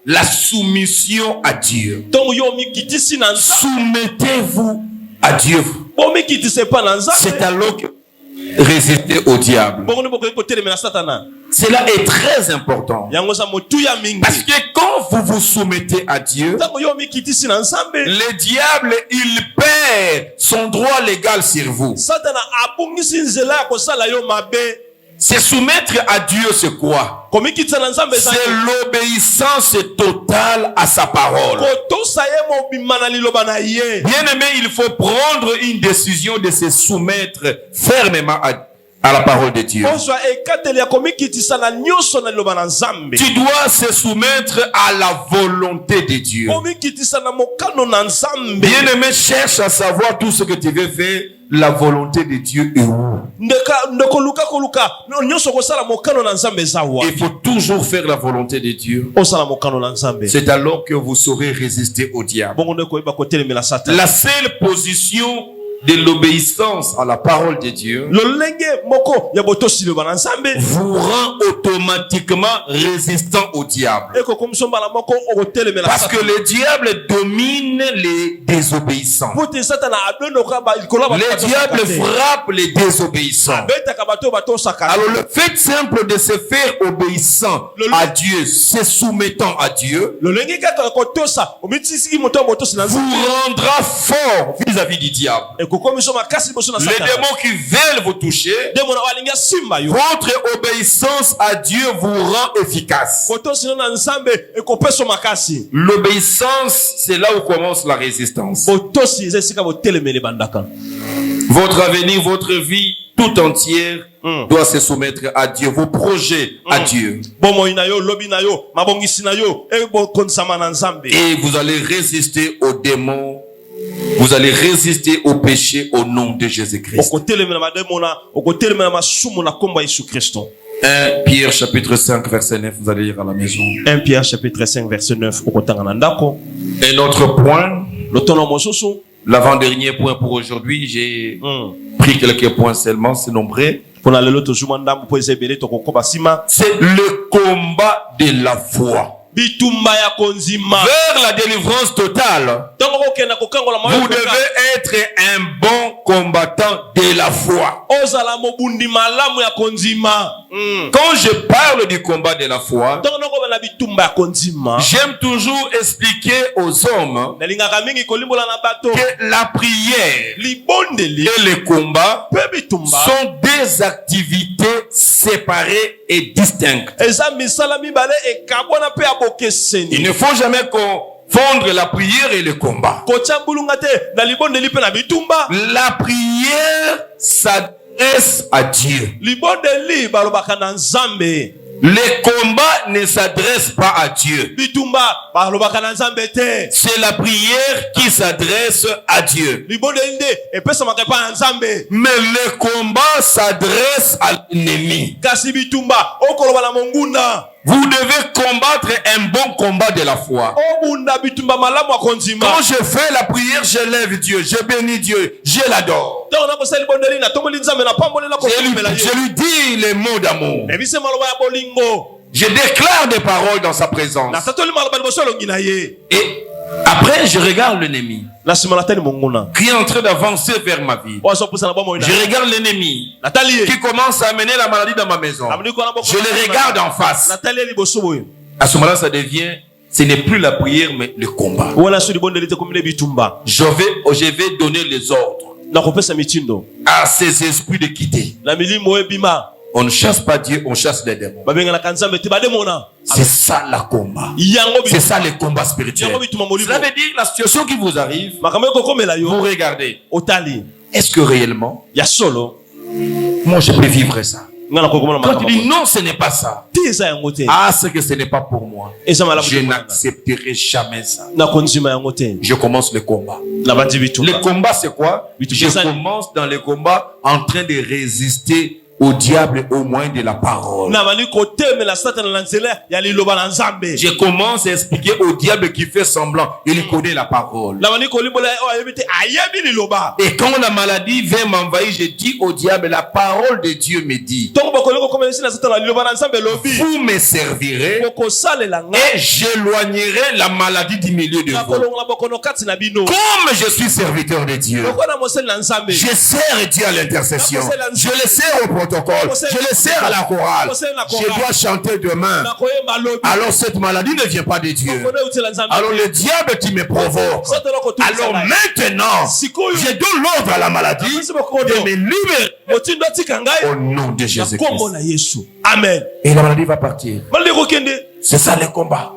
La soumission à Dieu. Soumettez-vous à Dieu. C'est alors que résister au diable. Cela est très important. Parce que quand vous vous soumettez à Dieu, le diable, il perd son droit légal sur vous. Se soumettre à Dieu, c'est quoi? C'est l'obéissance totale à sa parole. Bien aimé, il faut prendre une décision de se soumettre fermement à la parole de Dieu. Tu dois se soumettre à la volonté de Dieu. Bien aimé, cherche à savoir tout ce que tu veux faire. La volonté de Dieu est où? Il faut toujours faire la volonté de Dieu. C'est alors que vous saurez résister au diable. La seule position de l'obéissance à la parole de Dieu vous rend automatiquement résistant au diable. Parce que le diable domine les désobéissants. Le diable frappe les désobéissants. Alors le fait simple de se faire obéissant à Dieu, se soumettant à Dieu, vous rendra fort vis-à-vis du diable. Les démons qui veulent vous toucher, votre obéissance à Dieu vous rend efficace. L'obéissance, c'est là où commence la résistance. Votre avenir, votre vie tout entière doit se soumettre à Dieu. Vos projets à Dieu. Et vous allez résister aux démons. Vous allez résister au péché au nom de Jésus-Christ. 1 Pierre chapitre 5 verset 9, vous allez lire à la maison. 1 Pierre chapitre 5 verset 9. Et notre point, l'avant-dernier point pour aujourd'hui, j'ai pris quelques points seulement, c'est nombreux. C'est le combat de la foi. Vers la délivrance totale, vous devez être un bon combattant de la foi. Quand je parle du combat de la foi, j'aime toujours expliquer aux hommes que la prière et le combat sont deux activités séparées et distinctes. Il ne faut jamais confondre la prière et le combat. La prière s'adresse à Dieu. Le combat ne s'adresse pas à Dieu. C'est la prière qui s'adresse à Dieu. Mais le combat s'adresse à l'ennemi. Vous devez combattre un bon combat de la foi. Quand je fais la prière, je lève Dieu, je bénis Dieu, je l'adore. Je lui dis les mots d'amour. Je déclare des paroles dans sa présence. Et après, je regarde l'ennemi qui est en train d'avancer vers ma vie. Je regarde l'ennemi qui commence à amener la maladie dans ma maison. Je le regarde en face. À ce moment-là, ça devient, ce n'est plus la prière, mais le combat. Je vais donner les ordres à ces esprits de quitter. On ne chasse pas Dieu, on chasse les démons. C'est ça le combat. C'est ça le combat spirituel. Cela veut dire la situation qui vous arrive, vous regardez. Est-ce que réellement, moi je peux vivre ça? Quand tu dis non, ce n'est pas ça. Ah, c'est que ce n'est pas pour moi. Je n'accepterai jamais ça. Je commence le combat. Le combat, c'est quoi? Je commence dans le combat en train de résister au diable au moyen de la parole. Je commence à expliquer au diable qui fait semblant. Il connaît la parole. Et quand la maladie vient m'envahir, je dis au diable, la parole de Dieu me dit, vous me servirez et j'éloignerai la maladie du milieu de vous. Comme je suis serviteur de Dieu, je sers Dieu à l'intercession. Je le sers au protocole. Je le sers à la chorale. Je dois chanter demain. Alors cette maladie ne vient pas de Dieu. Alors le diable qui me provoque. Alors maintenant, je donne l'ordre à la maladie de me libérer au nom de Jésus-Christ. Amen. Et la maladie va partir. C'est ça le combat.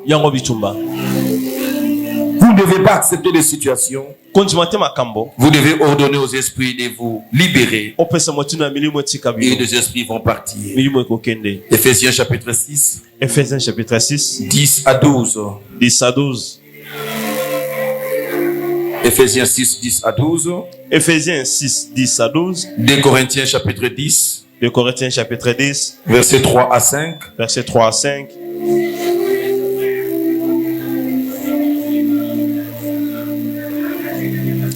Vous ne devez pas accepter des situations. Vous devez ordonner aux esprits de vous libérer. Et les esprits vont partir. Ephésiens chapitre 6. Ephésiens chapitre 6. 10 à 12. 10 à 12. Ephésiens 6, 10 à 12. Ephésiens 6, 10 à 12. 2 Corinthiens chapitre 10. 2 Corinthiens chapitre 10. Versets 3 à 5. Versets 3 à 5.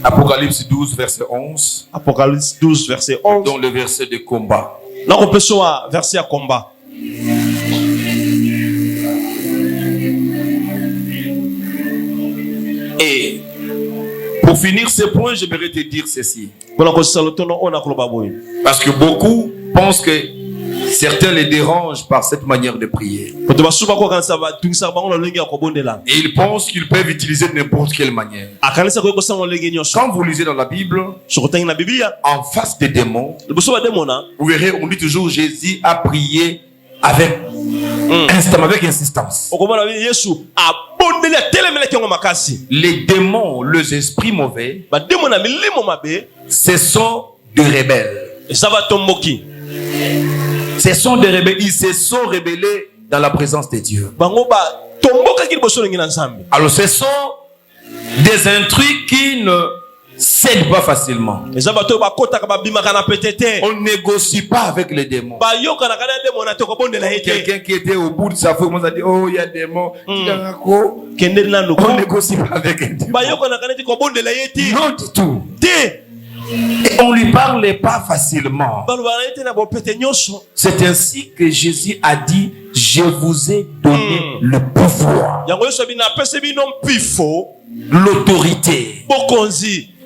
Apocalypse 12, verset 11. Apocalypse 12, verset 11. Dans le verset de combat. Là, on peut voir verset à combat. Et pour finir ce point, j'aimerais te dire ceci. Parce que beaucoup pensent que certains les dérangent par cette manière de prier. Et ils pensent qu'ils peuvent utiliser de n'importe quelle manière. Quand vous lisez dans la Bible, en face des démons, vous verrez, on dit toujours Jésus a prié avec insistance. Les démons, les esprits mauvais, ce sont des rebelles. Ce sont des rebelles. Ils se sont rebellés dans la présence de Dieu. Alors ce sont des intrus qui ne cèdent pas facilement. On ne négocie pas avec les démons. Quelqu'un qui était au bout de sa foi, on a dit, oh, il y a des démons. On ne négocie pas avec un démon. Non du tout. Et on lui parle pas facilement. C'est ainsi que Jésus a dit, je vous ai donné le pouvoir, l'autorité,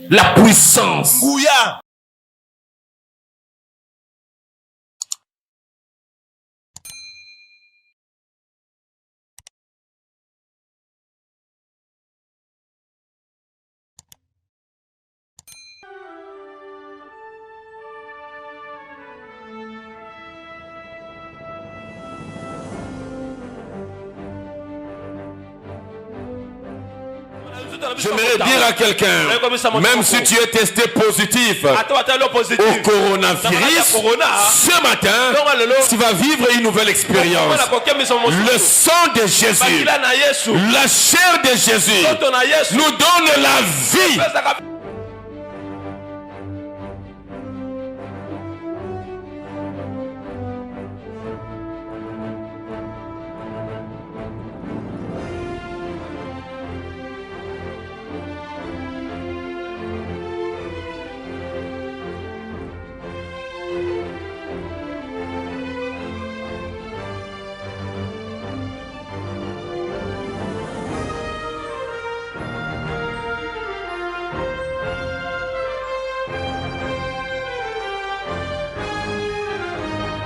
la puissance. J'aimerais dire à quelqu'un, même si tu es testé positif au coronavirus, ce matin, tu vas vivre une nouvelle expérience. Le sang de Jésus, la chair de Jésus nous donne la vie.